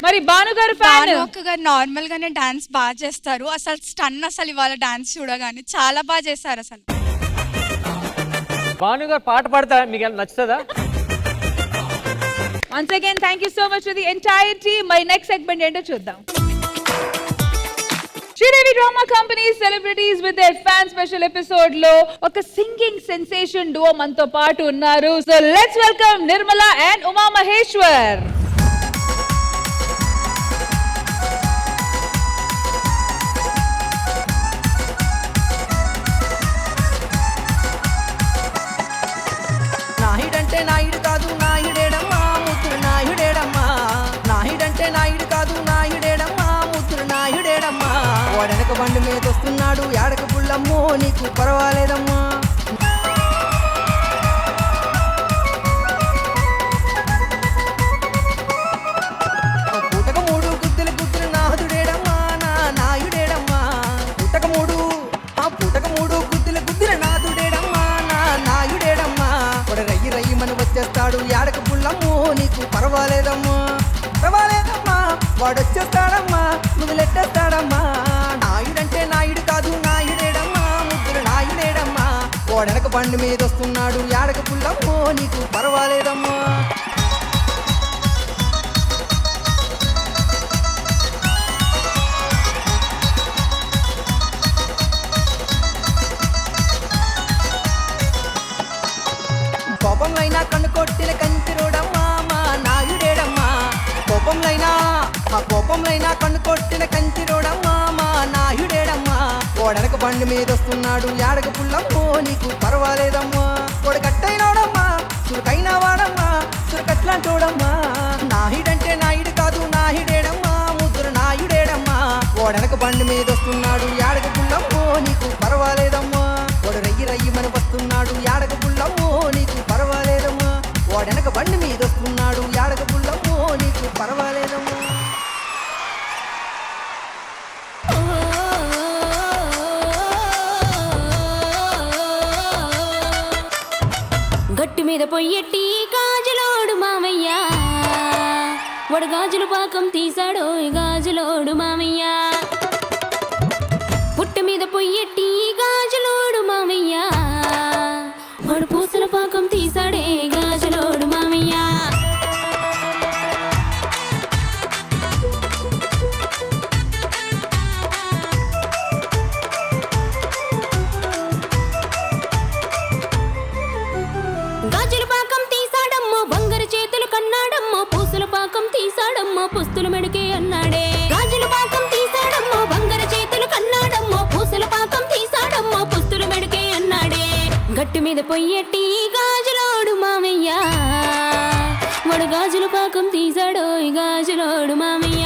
మరి భానుగారు ఫ్యాన్. గారు నార్మల్ గానే డాన్స్ బాగా చేస్తారు. అసలు స్టన్, అసలు ఇవాళ డాన్స్ చూడగానే చాలా బాగా చేస్తారు. అసలు భానుగారు పాట పాడతా మీకు నచ్చుతుందా? Once again, thank you so much to the entire team. My next segment ఏంటో చూద్దాం. Sridevi drama company celebrities with their fan special episode లో ఒక సింగింగ్ సెన్సేషన్ డువో మనతో పాటు ఉన్నారు. So let's welcome Nirmala and Uma Maheshwar. నాయుడంటే నాయుడు కాదు నాయుడేడమ్మా ముద్దురు నాయుడేడమ్మా. నాయుడంటే నాయుడు కాదు నాయుడేడమ్మా ముద్దురు నాయుడేడమ్మా. వాడెనక బండి మీద వస్తున్నాడు ఏడక పుల్లమ్మో నీకు పర్వాలేదమ్మా. పుటక మూడు గుద్దులు గుద్దులు నాదుడేడమ్మా నా నాయుడేడమ్మా. పుటక మూడు గుద్దులు గుద్దులు నాదుడేడమ్మా నా నాయుడేడమ్మా. వాడు రయ్యి రయ్యమని వచ్చేస్తాడు ఏడక పుల్లమ్మో నీకు పర్వాలేదమ్మా. పర్వాలేదమ్మా వాడొచ్చేస్తాడమ్మా ముదులెట్టేస్తాడమ్మా. నాయుడంటే నాయుడు కాదు నాయుడేడమ్మా ముద్దులు నాయుడేడమ్మా. వాడెనక బండి మీద వస్తున్నాడు ఏడక పుల్లమ్మో నీకు పర్వాలేదమ్మా. కోపంలైనా కన్ను కొట్టిన కంతిరోడమ్మా మా నాయుడేడమ్మా. కోపంలైనా కన్ను కొట్టిన కంతిరోడమ్మా మా నాయుడేడమ్మా. ఓడనక బండి మీద వస్తున్నాడు ఏడక పుల్లమ్మో నీకు పర్వాలేదమ్మా. వాడు కట్టైనోడమ్మా చురుకైన వాడమ్మా చురుకట్లాంటోడమ్మా. నాయుడంటే నాయుడు కాదు నాయుడేడమ్మా ముద్దురు నాయుడేడమ్మా. ఓడనక బండి మీద వస్తున్నాడు ఏడక పుల్లమ్మో నీకు పర్వాలేదమ్మా. వాడు రయ్యి రయ్యమని వస్తున్నాడు ఏడక పుల్లమ్మో నీకు పర్వాలేదమ్మా. వాడెనక బండి మీద వస్తున్నాడు ఏడక పుల్లమ్మో నీకు పర్వాలేదమ్మా. గట్టు మీద పొయ్యెట్టి గాజులోడు మామయ్య, వాడు గాజులు పాకం తీసాడో గాజులోడు మామయ్య. పుట్ట మీద పొయ్యెట్టి గాజులోడు మామయ్య, వాడు పూసల పాకం తీసాడే గాజులోడు మామయ్య. గాజుల పాకం తీసాడమ్మో బంగారు చేతులు కన్నాడమ్మో, పూసల పాకం తీసాడమ్మో పుస్తులు మెడికే అన్నాడే. గాజుల పాకం తీసాడమ్మో బంగారు చేతులు కన్నాడమ్మో, పూసల పాకం తీసాడమ్మో పుస్తులు మెడికే అన్నాడే. గట్టు మీద పొయ్యెట్టి గాజులోడు మామయ్య, వాడు గాజుల పాకం తీసాడో గాజులోడు మామయ్య.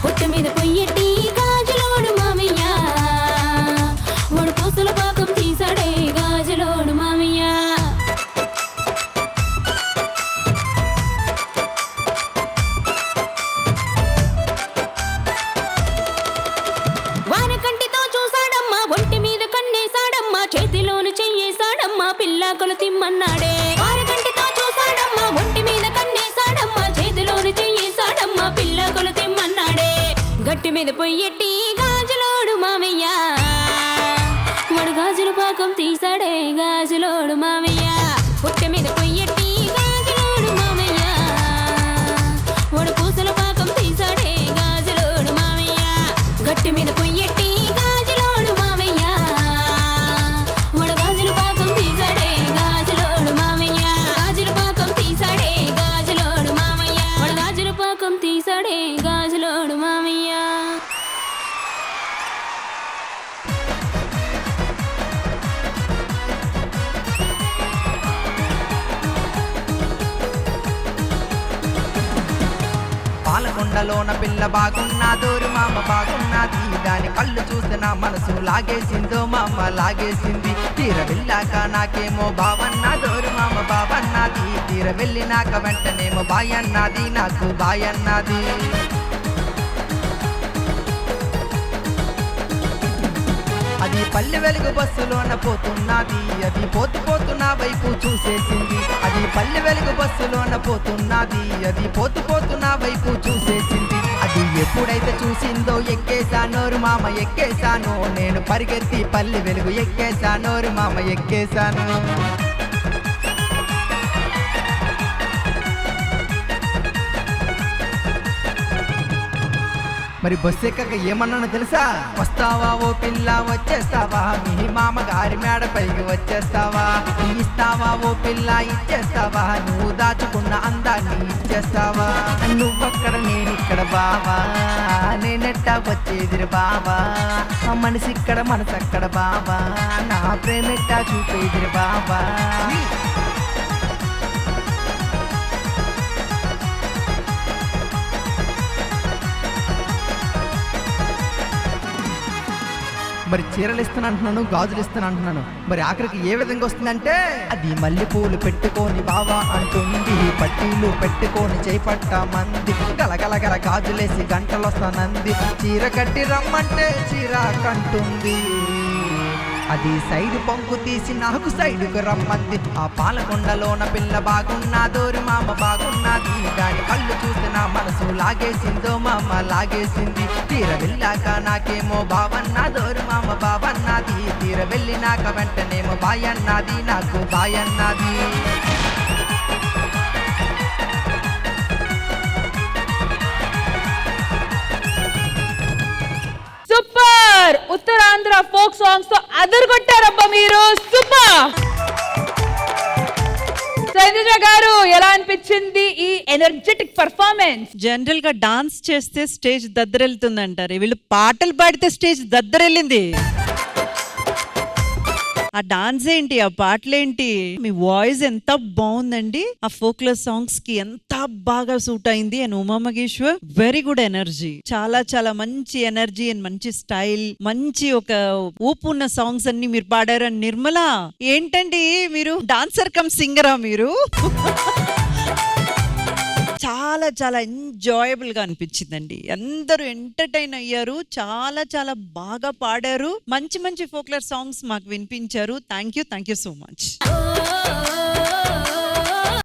పుట్ట మీద పొయ్యెట్టి గాజులోడు మామయ్య, వాడు పూసల పాకం తీసాడే గాజులోడు మామయ్య. వానకంటితో చూసాడమ్మా ఒంటి మీద కన్నేసాడమ్మా, చేతిలోను చెయ్యేసాడమ్మా పిల్ల కొలతిమ్మన్నాడే. వానకంటితో చూసాడమ్మా ఒంటి మీద కన్నేసాడమ్మా, చేతిలోను చెయ్యేసాడమ్మా పిల్ల కొలతిమ్మన్నాడే. గట్టి మీద పొయ్యెట్టి గాజులోడు మామయ్య, వాడు గాజుల పాకం తీసాడే గాజులోడు మామయ్య. పుట్ట మీద పొయ్యెట్టి గాజులోడు మామయ్య, వాడు పూసల పాకం తీసాడే గాజులోడు మామయ్య. గట్టి మీద పొయ్యెట్టి గాజులోడు మామయ్య, వాడు గాజుల పాకం తీసాడే గాజులోడు మామయ్య. గాజుల పాకం తీసాడే గాజులోడు మామయ్య, వాడు గాజుల పాకం తీసాడే గాజులోడు మామయ్య. పాలకొండలోన పిల్ల బాగున్నాదోరు మామ బాగున్నది దాని కళ్ళు చూస్తే నా మనసు లాగేసిందో మామ లాగేసింది తీర వెళ్ళాక నాకేమో బావన్నాదోరు మామ బావన్నది తీర వెళ్ళినాక వెంటనేమో బాయన్నది నాకు బాయన్నది అది పల్లె వెలుగు బస్సులోన పోతున్నది అది పోతున్న వైపు చూసేసింది అది పల్లె వెలుగు బస్సులోన పోతున్నది అది పోతున్న వైపు చూసేసింది అది ఎప్పుడైతే చూసిందో ఎక్కేసానోరు మామ ఎక్కేసాను నేను పరిగెత్తి పల్లె వెలుగు ఎక్కేసానోరు మామ ఎక్కేసాను మరి బస్సు ఎక్కక ఏమన్నానో తెలుసా వస్తావా ఓ పిల్ల వచ్చేస్తావా మీ మామ గారి మేడ పైకి వచ్చేస్తావా ఇస్తావా ఓ పిల్ల ఇచ్చేస్తావా నువ్వు దాచుకున్న అందాన్ని ఇచ్చేస్తావా నువ్వక్కడ నేనిక్కడ బావా నేనెట్టా వచ్చేదిరి బావా మనసు ఇక్కడ మనసు అక్కడ బావా నా ప్రేమెట్టా చూపేదిరి బావా మరి చీరలు ఇస్తాను అంటున్నాను గాజులు ఇస్తాను అంటున్నాను మరి ఆఖరికి ఏ విధంగా వస్తుందంటే అది మల్లెపూలు పెట్టుకొని బావా అంటుంది పట్టీలు పెట్టుకొని చేపట్ట మంది గలగలగల గాజులేసి గంటలు వస్తానంది చీర కట్టి రమ్మంటే చీర కంటుంది అది సైడ్ పంపు తీసి నాకు సైడుకు రమ్మంది ఆ పాలకొండలోన పిల్ల బాగున్నాదోరు మామ బాగున్నది దాని కళ్ళు చూస్తే నా మనసు లాగేసిందో మామ లాగేసింది తీర వెళ్ళాక నాకేమో బావన్నాదోరు మామ బావన్నది తీర వెళ్ళినాక వెంటనేమో బాయన్నది నాకు బాయన్నది సూపర్ ఉత్తరాంధ్ర ఫోక్ సాంగ్స్ తో అదరగొట్టారబ్బా మీరు సూపర్ సంజన గారు ఎలా అనిపించింది ఈ ఎనర్జెటిక్ పర్ఫార్మెన్స్ జనరల్ గా డాన్స్ చేస్తే స్టేజ్ దద్దరెళ్తుంది అంటారు వీళ్ళు పాటలు పాడితే స్టేజ్ దద్దరెళ్ళింది ఆ డాన్స్ ఏంటి ఆ పాటలేంటి మీ వాయిస్ ఎంత బాగుందండి ఆ ఫోక్లర్ సాంగ్స్ కి ఎంత బాగా సూట్ అయింది and Uma Maheshwar very good energy చాలా చాలా మంచి ఎనర్జీ అండ్ మంచి స్టైల్ మంచి ఒక ఊపు ఉన్న సాంగ్స్ అన్ని మీరు పాడారు అండ్ నిర్మల ఏంటండి మీరు డాన్సర్ కమ్ సింగరా మీరు చాలా చాలా ఎంజాయబుల్ గా అనిపించిందండి అందరూ ఎంటర్టైన్ అయ్యారు చాలా చాలా బాగా పాడారు మంచి మంచి ఫోక్లర్ సాంగ్స్ మాకు వినిపించారు థ్యాంక్ యూ సో మచ్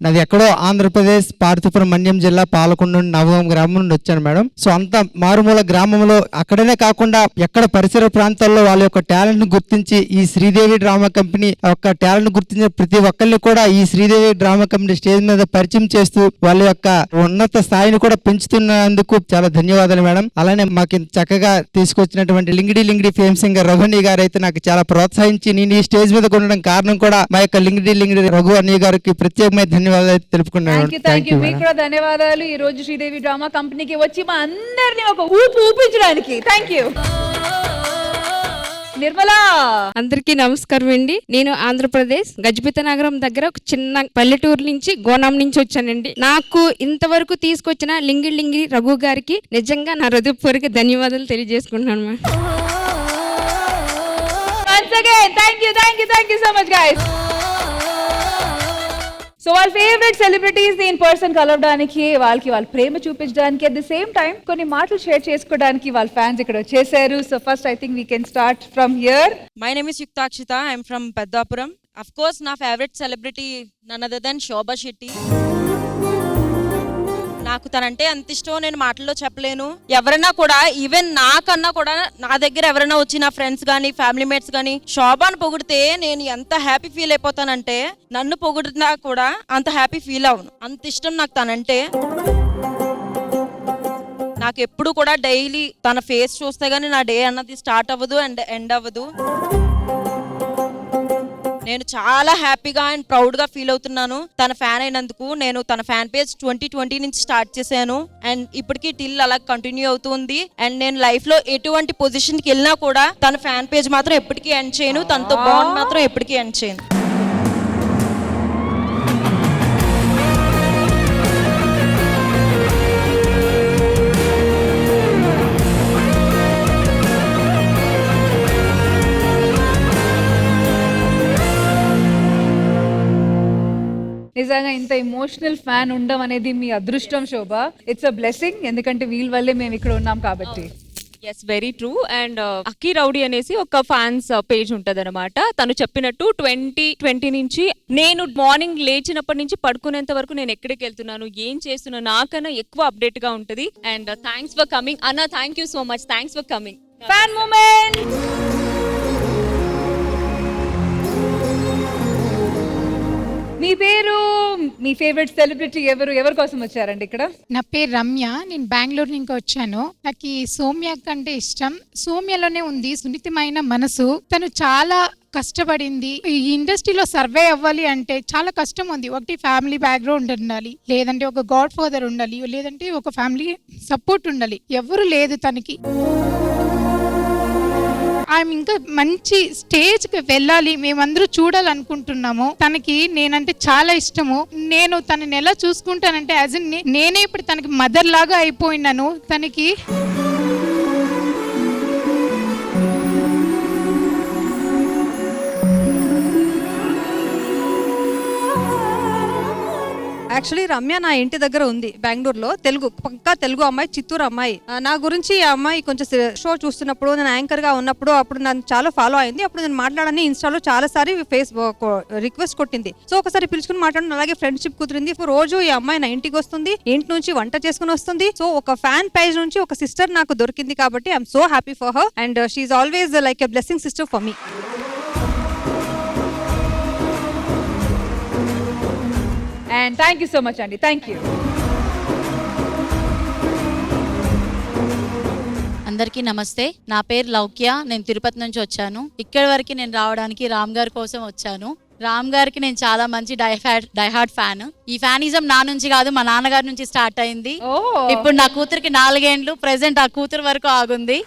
నాది ఎక్కడో ఆంధ్రప్రదేశ్ పార్తీపురం మన్యం జిల్లా పాలకొండ నవగం గ్రామం నుండి వచ్చాను మేడం. సో అంత మారుమూల గ్రామంలో అక్కడనే కాకుండా ఎక్కడ పరిసర ప్రాంతాల్లో వాళ్ళ యొక్క టాలెంట్ ను గుర్తించి ఈ శ్రీదేవి డ్రామా కంపెనీ యొక్క టాలెంట్ గుర్తించిన ప్రతి ఒక్కరిని కూడా ఈ శ్రీదేవి డ్రామా కంపెనీ స్టేజ్ మీద పరిచయం చేస్తూ వాళ్ళ యొక్క ఉన్నత స్థాయిని కూడా పెంచుతున్నందుకు చాలా ధన్యవాదాలు మేడం. అలానే మాకు చక్కగా తీసుకొచ్చినటువంటి లింగిడి ఫేమ్ సింగర్ రఘు అన్నయ్య గారు అయితే నాకు చాలా ప్రోత్సహించి నేను ఈ స్టేజ్ మీద ఉండడం కారణం కూడా మా యొక్క లింగిడి రఘు అన్నయ్య గారికి ప్రత్యేకమైన ధన్యవాదాలు తెలుపుకున్నాను. మీకు కూడా ధన్యవాదాలు. ఈ రోజు శ్రీదేవి డ్రామా కంపెనీకి వచ్చి మా అందరినీ ఒక ఊపించడానికి థ్యాంక్ యూ. నిర్మలా, అందరికీ నమస్కారం అండి. నేను ఆంధ్రప్రదేశ్ గజపతి నగరం దగ్గర ఒక చిన్న పల్లెటూరు నుంచి గోనాం నుంచి వచ్చానండి. నాకు ఇంతవరకు తీసుకొచ్చిన లింగిడి రఘు గారికి నిజంగా నా హృదయపూర్వక ధన్యవాదాలు తెలియజేసుకుంటున్నాను. Thank you so much guys. So వాళ్ళ ఫేవరెట్ సెలబ్రిటీస్ ఇన్ పర్సన్ కలవడానికి వాళ్ళకి వాళ్ళ ప్రేమ చూపించడానికి అట్ ది సేమ్ టైం కొన్ని మాటలు షేర్ చేసుకోవడానికి వాళ్ళ ఫ్యాన్స్ ఇక్కడ వచ్చేసారు. So first I think we can start from here. My name is Yuktakshita. I'm from Peddapuram. Of course నా favourite celebrity none other than Shobha Shetty. నాకు తనంటే అంత ఇష్టం నేను మాటల్లో చెప్పలేను. ఎవరైనా కూడా ఈవెన్ నాకన్నా కూడా నా దగ్గర ఎవరైనా వచ్చి నా ఫ్రెండ్స్ కానీ ఫ్యామిలీ మేట్స్ కానీ శోభాను పొగిడితే నేను ఎంత హ్యాపీ ఫీల్ అయిపోతానంటే నన్ను పొగిడినా కూడా అంత హ్యాపీ ఫీల్ అవును. అంత ఇష్టం నాకు తనంటే. నాకు ఎప్పుడు కూడా డైలీ తన ఫేస్ చూస్తే గానీ నా డే అన్నది స్టార్ట్ అవ్వదు అండ్ ఎండ్ అవ్వదు. నేను చాలా హ్యాపీగా అండ్ ప్రౌడ్ గా ఫీల్ అవుతున్నాను తన ఫ్యాన్ అయినందుకు. నేను తన ఫ్యాన్ పేజ్ 2020 నుంచి స్టార్ట్ చేశాను అండ్ ఇప్పటికీ టిల్ అలా కంటిన్యూ అవుతుంది. అండ్ నేను లైఫ్ లో ఎటువంటి పొజిషన్ కి వెళ్ళినా కూడా తన ఫ్యాన్ పేజ్ మాత్రం ఎప్పటికీ ఎండ్ చేయను. తనతో బాండ్ మాత్రం ఎప్పటికీ ఎండ్ చేయను. నిజంగా ఇంత ఎమోషనల్ ఫ్యాన్ ఉండడం అనేది మీ అదృష్టం శోభ. ఇట్స్ అ బ్లెస్సింగ్, ఎందుకంటే వీళ్ళ వల్లే మేము ఇక్కడ ఉన్నాం కాబట్టి. Yes, very true. And Akki rowdy అనేసి ఒక ఫ్యాన్స్ పేజ్ ఉంటది అనమాట. తను చెప్పినట్టు 2020 నుంచి నేను మార్నింగ్ లేచినప్పటి నుంచి పడుకునేంత వరకు నేను ఎక్కడికి వెళ్తున్నాను, ఏం చేస్తున్నాను, నాకన్నా ఎక్కువ అప్డేట్ గా ఉంటది. అండ్ థ్యాంక్స్ ఫర్ కమింగ్ అన్న. Thank you so much. Thanks for coming. Fan moment. మీ పేరు, మీ ఫేవరెట్ సెలబ్రిటీ ఎవరి కోసం వచ్చారండి ఇక్కడ? నా పేరు రమ్య, నేను బెంగళూరు నుంచి వచ్చాను. నాకు ఈ సౌమ్య కంటే ఇష్టం. సౌమ్యలోనే ఉంది సున్నితమైన మనసు. తను చాలా కష్టపడింది. ఈ ఇండస్ట్రీలో సర్వే అవ్వాలి అంటే చాలా కష్టం ఉంది. ఒకటి ఫ్యామిలీ బ్యాక్గ్రౌండ్ ఉండాలి, లేదంటే ఒక గాడ్ ఫాదర్ ఉండాలి, లేదంటే ఒక ఫ్యామిలీ సపోర్ట్ ఉండాలి. ఎవరు లేదు తనకి. ఆమె ఇంకా మంచి స్టేజ్ కి వెళ్ళాలి, మేమందరూ చూడాలనుకుంటున్నాము. తనకి నేనంటే చాలా ఇష్టము. నేను తనని ఎలా చూసుకుంటానంటే యాజ్ ఇన్ నేనే ఇప్పుడు తనకి మదర్ లాగా అయిపోయినాను తనకి. యాక్చువల్లీ రమ్య నా ఇంటి దగ్గర ఉంది బెంగళూరులో. పక్కా తెలుగు అమ్మాయి, చిత్తూరు అమ్మాయి. నా గురించి ఈ అమ్మాయి కొంచెం షో చూస్తున్నప్పుడు, నేను యాంకర్ గా ఉన్నప్పుడు అప్పుడు నన్ను చాలా ఫాలో అయింది. అప్పుడు నేను మాట్లాడని ఇన్స్టాలో చాలా సారి రిక్వెస్ట్ కొట్టింది. సో ఒకసారి పిలుచుకుని మాట్లాడిన, అలాగే ఫ్రెండ్షిప్ కుదిరింది. రోజు ఈ అమ్మాయి నా ఇంటికి వస్తుంది, ఇంటి నుంచి వంట చేసుకుని వస్తుంది. సో ఒక ఫ్యాన్ పేజ్ నుంచి ఒక సిస్టర్ నాకు దొరికింది కాబట్టి I'm so happy for her. And she always like a blessing sister for me. And thank you so much అండి. Thank you. అందరికీ నమస్తే. నా పేరు లౌక్య, నేను తిరుపతి నుంచి వచ్చాను. ఇక్కడి వరకు నేను రావడానికి రామ్ గారి కోసం వచ్చాను. రామ్ గారికి నేను చాలా మంచి డైహార్డ్ ఫ్యాన్. ఈ ఫ్యానిజం నా నుంచి కాదు, మా నాన్నగారి నుంచి స్టార్ట్ అయింది. ఇప్పుడు నా కూతురికి 4 ఏండ్లు. ప్రెసెంట్ ఆ కూతురు వరకు ఆగుంది.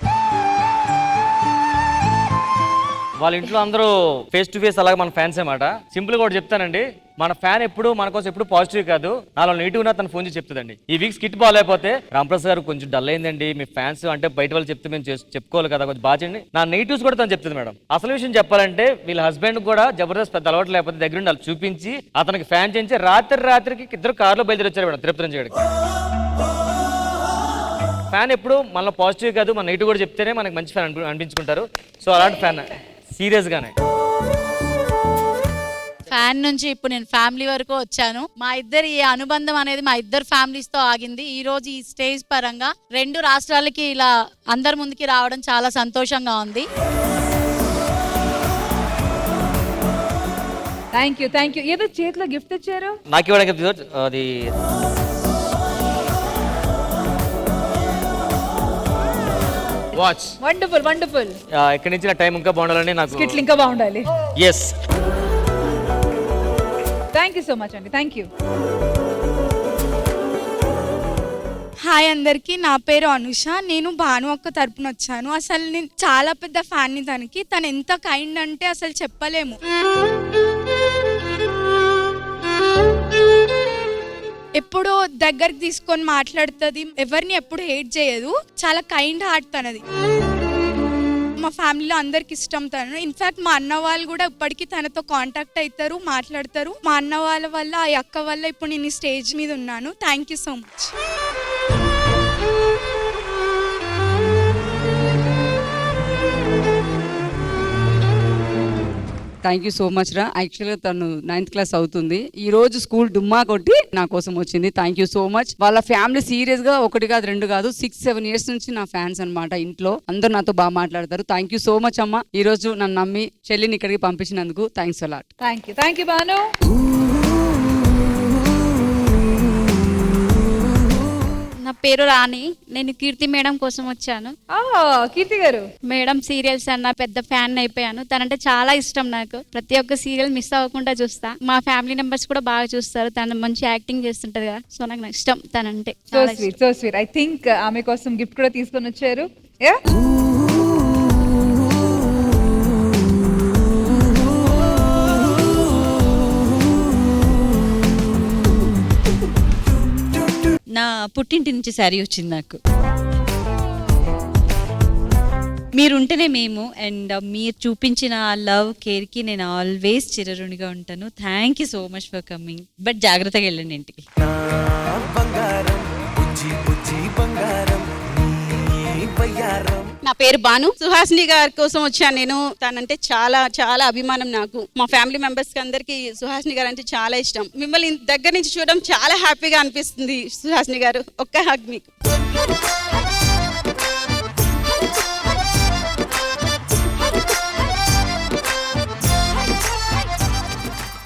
వాళ్ళ ఇంట్లో అందరూ ఫేస్ టు ఫేస్ అలాగే మన ఫ్యాన్స్ అన్నమాట. సింపుల్ గా కూడా చెప్తానండి, మన ఫ్యాన్ ఎప్పుడు మన కోసం ఎప్పుడు పాజిటివ్ కాదు, నాలో నెగిటివ్ నా తను ఫోన్ చేసి చెప్తుందండి. ఈ వీక్ స్కిట్ బాగాలేకపోతే రామప్రసాద్ గారు కొంచెం డల్ అయిందండి, మీ ఫ్యాన్స్ అంటే బయట వాళ్ళు చెప్తే మేము చెప్పుకోవాలి కదా, కొంచెం బాగా చేయండి. నా నెగిటివ్స్ కూడా తను చెప్తుంది మేడం. అసలు విషయం చెప్పాలంటే వీళ్ళ హస్బెండ్ కూడా జబర్దస్త్ పెద్ద అలవాటు లేకపోతే దగ్గర వాళ్ళు చూపించి అతనికి ఫ్యాన్ చేయించి రాత్రికి ఇద్దరు కారులో బయలుదేరి వచ్చారు మేడం తిరుపతి నుంచి. ఫ్యాన్ ఎప్పుడు మన పాజిటివ్ కాదు, మన నెగిటివ్ కూడా చెప్తేనే మనకి మంచి ఫ్యాన్ అనిపించుకుంటారు. సో అలాంటి ఫ్యాన్ సీరియస్ గానే. ఫ్యాన్ నుంచి ఇప్పుడు నేను ఫ్యామిలీ వరకు వచ్చాను. మా ఇద్దరి ఈ అనుబంధం అనేది మా ఇద్దరు ఫ్యామిలీస్ తో ఆగింది. ఈ రోజు ఈ స్టేజ్ పరంగా 2 రాష్ట్రాలకి ఇలా అందరి ముందుకి రావడం చాలా సంతోషంగా ఉంది. Thank you. Thank you. ఏదో చేతిలో గిఫ్ట్ ఇచ్చారు నాకు ఇవ్వడానికి. అది వాచ్. Wonderful wonderful. ఇక్కడి నుంచి నా టైం ఇంకా బాగుండాలని నాకు. స్కిట్లు ఇంకా బాగుండాలి. Yes. Thank you so much అండి. Thank you. హాయ్ అందరికి, నా పేరు అనుష. నేను భాను అక్క తరపున వచ్చాను. అసలు నేను చాలా పెద్ద ఫ్యాన్ ని తనకి. తను ఎంత కైండ్ అంటే అసలు చెప్పలేము. ఎప్పుడు దగ్గరికి తీసుకొని మాట్లాడుతుంది, ఎవరిని ఎప్పుడు హేట్ చేయదు. చాలా కైండ్ హార్ట్ తనది. మా ఫ్యామిలీలో అందరికి ఇష్టం తను. ఇన్ఫాక్ట్ మా అన్న వాళ్ళు కూడా ఇప్పటికీ తనతో కాంటాక్ట్ అవుతారు, మాట్లాడతారు. మా అన్న వాళ్ళ వల్ల, ఆ అక్క వల్ల ఇప్పుడు నేను ఈ స్టేజ్ మీద ఉన్నాను. Thank you so much. Thank you so much రా. యాక్చువల్గా తను 9th క్లాస్ అవుతుంది. ఈ రోజు స్కూల్ డుమ్మా కొట్టి నా కోసం వచ్చింది. Thank you so much. వాళ్ళ ఫ్యామిలీ సీరియస్ గా 1 కాదు 2 కాదు 6-7 ఇయర్స్ నుంచి నా ఫ్యాన్స్ అనమాట. ఇంట్లో అందరూ నాతో బాగా మాట్లాడతారు. థ్యాంక్ యూ సో మచ్ అమ్మ, ఈ రోజు నన్ను నమ్మి చెల్లిని ఇక్కడికి పంపించినందుకు. Thanks a lot. Thank you. Thank you Bhanu. నా పేరు రాణి, నేను కీర్తి మేడం కోసం వచ్చాను. కీర్తి గారు, మేడం సీరియల్స్ అన్న పెద్ద ఫ్యాన్ అయిపోయాను. తనంటే చాలా ఇష్టం నాకు. ప్రతి ఒక్క సీరియల్ మిస్ అవ్వకుండా చూస్తా. మా ఫ్యామిలీ మెంబర్స్ కూడా బాగా చూస్తారు. తను మంచి యాక్టింగ్ చేస్తుంటది కదా, సో నాకు ఇష్టం తనంటే. So sweet, so sweet. I think ఆమె కోసం గిఫ్ట్ కూడా తీసుకొని వచ్చారు. నా పుట్టింటి నుంచి శారీ వచ్చింది నాకు. మీరుంటేనే మేము, అండ్ మీరు చూపించిన లవ్ కేర్కి నేను ఆల్వేస్ చిరరునిగా ఉంటాను. Thank you so much for coming. But జాగ్రత్తగా వెళ్ళండి ఇంటికి. బంగారం బుజ్జి బుజ్జి బంగారం నా పేరు బాను. సుహాసిని గారి కోసం వచ్చాను నేను. తనంటే చాలా చాలా అభిమానం నాకు. మా ఫ్యామిలీ మెంబర్స్ కి అందరికి సుహాసిని గారు అంటే చాలా ఇష్టం. మిమ్మల్ని దగ్గర నుంచి చూడడం చాలా హ్యాపీగా అనిపిస్తుంది. సుహాసిని గారు, ఒక్క హగ్ మీకు.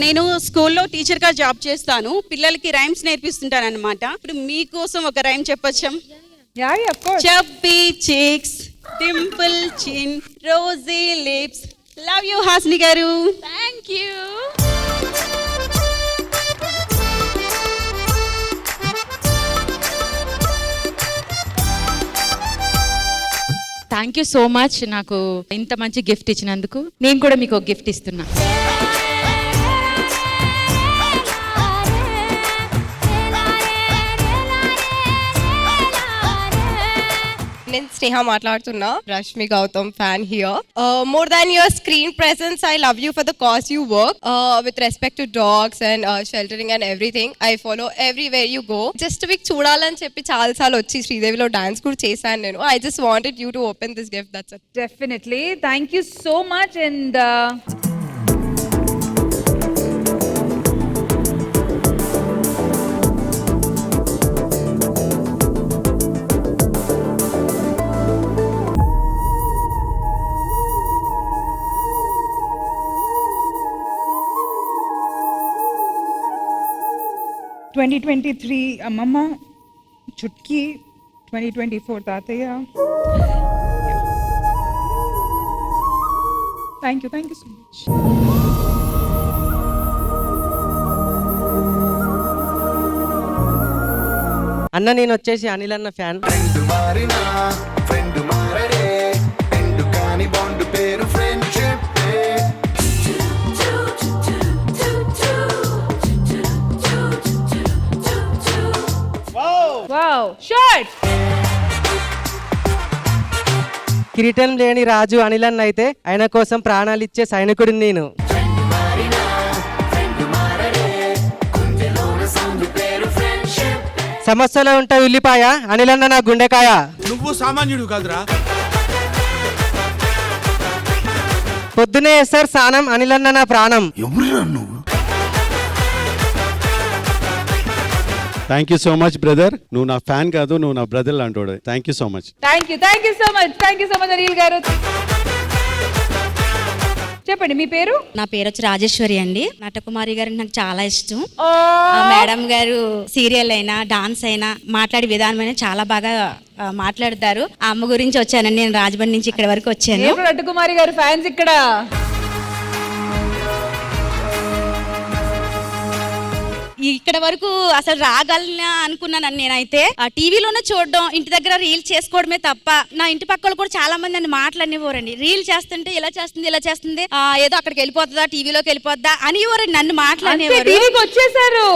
నేను స్కూల్లో టీచర్గా జాబ్ చేస్తాను. పిల్లలకి రైమ్స్ నేర్పిస్తుంటాను అనమాట. ఇప్పుడు మీకోసం ఒక రైమ్ చెప్పొచ్చాం. Chubby cheeks, dimple chin, rosy lips, love you Hasini గారు. Thank you. Thank you so much నాకు ఇంత మంచి గిఫ్ట్ ఇచ్చినందుకు. నేను కూడా మీకు ఒక గిఫ్ట్ ఇస్తున్నా. నేను స్నేహ మాట్లాడుతున్నా. Rashmi Gautam fan here. More than your screen presence, I love you for the cause you work with respect to dogs and sheltering and everything. I follow everywhere you go. Just మీకు చూడాలని చెప్పి చాలా సార్లు వచ్చి శ్రీదేవిలో డాన్స్ కూడా చేశాను నేను. I just wanted you to open this gift. That's it. Definitely. Thank you so much. And '23 అమ్మమ్మ, చుట్కీ 2024 తాతయ్య. Thank you so much. అన్న నేను వచ్చేసి అనిల్ అన్న ఫ్యాన్. కిరీటం లేని రాజు అనిల్ అన్న అయితే ఆయన కోసం ప్రాణాలు ఇచ్చే సైనికుడిని నేను. సమస్యలో ఉంటా ఉల్లిపాయ, అనిల్ అన్న నా గుండెకాయ. నువ్వు సామాన్యుడు కాదురా. పొద్దునే సార్ స్నానం, అనిల్ అన్న నా ప్రాణం. Thank you so much brother. నువ్వు నా ఫ్యాన్ కాదు, నువ్వు నా బ్రదర్ లాంటోడు. Thank you so much. Thank you so much. Thank you so much Anil గారు. చెప్పండి మీ పేరు. నా పేరు వచ్చి రాజేశ్వరి అండి. నటకుమారి గారు నాకు చాలా ఇష్టం. ఆ మేడం గారు సీరియల్ అయినా డాన్స్ అయినా మాట్లాడే విధానమైన చాలా బాగా మాట్లాడతారు. ఆ అమ్మ గురించి వచ్చానండి నేను. రాజమండ్రి నుంచి ఇక్కడ వరకు వచ్చాను. నటకుమారి గారు ఫ్యాన్స్ ఇక్కడ. ఇక్కడ వరకు అసలు రాగలనా అనుకున్నాను నేనైతే. ఆ టీవీలోనే చూడడం, ఇంటి దగ్గర రీల్ చేసుకోవడమే తప్ప నా ఇంటి పక్కలు కూడా చాలా మంది నన్ను మాట్లాడినవారండి. రీల్ చేస్తుంటే ఇలా చేస్తుంది ఇలా చేస్తుంది, ఏదో అక్కడికి వెళ్ళిపోతుందా టీవీలోకి వెళ్ళిపోద్దా అని ఎవరండి నన్ను మాట్లాడినవారు. టీవీకి వచ్చేసారు.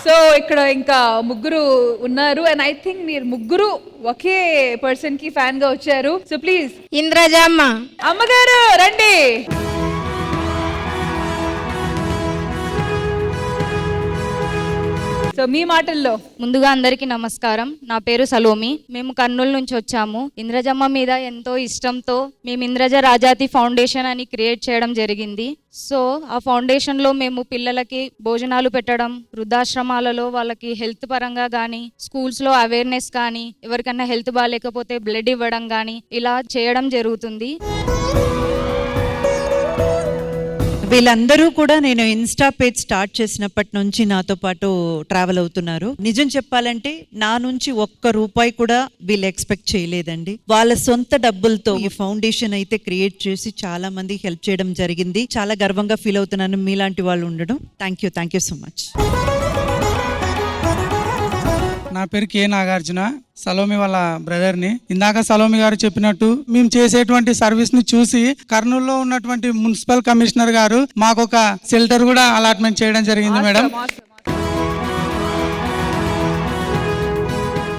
సో ఇక్కడ ఇంకా ముగ్గురు ఉన్నారు. అండ్ ఐ థింక్ మీరు ముగ్గురు ఒకే పర్సన్ కి ఫ్యాన్ గా వచ్చారు. సో ప్లీజ్ ఇంద్రజమ్మ అమ్మగారు రండి. సో మీ మాటల్లో. ముందుగా అందరికీ నమస్కారం. నా పేరు సలోమి. మేము కర్నూలు నుంచి వచ్చాము. ఇంద్రజమ్మ మీద ఎంతో ఇష్టంతో మేము ఇంద్రజ రాజాతి ఫౌండేషన్ అని క్రియేట్ చేయడం జరిగింది. సో ఆ ఫౌండేషన్లో మేము పిల్లలకి భోజనాలు పెట్టడం, వృద్ధాశ్రమాలలో వాళ్ళకి హెల్త్ పరంగా కానీ, స్కూల్స్లో అవేర్నెస్ కానీ, ఎవరికన్నా హెల్త్ బాగాలేకపోతే బ్లడ్ ఇవ్వడం కానీ ఇలా చేయడం జరుగుతుంది. వీళ్ళందరూ కూడా నేను ఇన్స్టా పేజ్ స్టార్ట్ చేసినప్పటి నుంచి నాతో పాటు ట్రావెల్ అవుతున్నారు. నిజం చెప్పాలంటే నా నుంచి ఒక్క రూపాయి కూడా వీళ్ళు ఎక్స్పెక్ట్ చేయలేదండి. వాళ్ళ సొంత డబ్బులతో ఈ ఫౌండేషన్ అయితే క్రియేట్ చేసి చాలా మంది హెల్ప్ చేయడం జరిగింది. చాలా గర్వంగా ఫీల్ అవుతున్నాను మీలాంటి వాళ్ళు ఉండడం. Thank you so much. నా పేరు కే నాగార్జున. సలోమి వాళ్ళ బ్రదర్ని. ఇందాక సలోమి గారు చెప్పినట్టు మేము చేసేటువంటి సర్వీస్ ని చూసి కర్నూలులో ఉన్నటువంటి మున్సిపల్ కమిషనర్ గారు మాకు ఒక షెల్టర్ కూడా అలాట్మెంట్ చేయడం జరిగింది మేడం.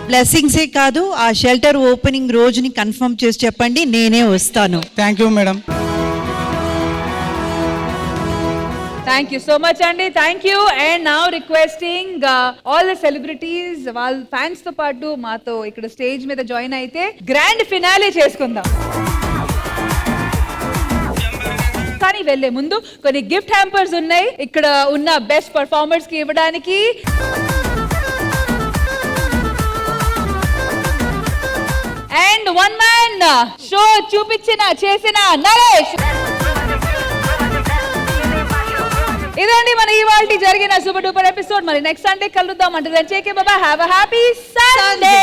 బ్లెస్సింగ్సే కాదు, ఆ షెల్టర్ ఓపెనింగ్ రోజుని కన్ఫర్మ్ చేసి చెప్పండి, నేనే వస్తాను. Thank you madam. Thank you so much అండి, thank you. And now requesting all the celebrities వాళ్ళ ఫ్యాన్స్ తో పాటు మాతో ఇక్కడ స్టేజ్ మీద జాయిన్ అయితే గ్రాండ్ ఫినాలే చేసుకుందాం. కానీ వెళ్ళే ముందు కొన్ని గిఫ్ట్ హ్యాంపర్స్ ఉన్నాయి ఇక్కడ ఉన్న బెస్ట్ పర్ఫార్మర్స్ కి ఇవ్వడానికి. అండ్ వన్ మ్యాన్ షో చేసిన నరేష్. ఇదండి మన ఇవాల్టి జరిగిన సూపర్ డూపర్ ఎపిసోడ్. మరి నెక్స్ట్ సండే కలుద్దాం. అంటే హ్యావ్ అ హ్యాపీ సండే.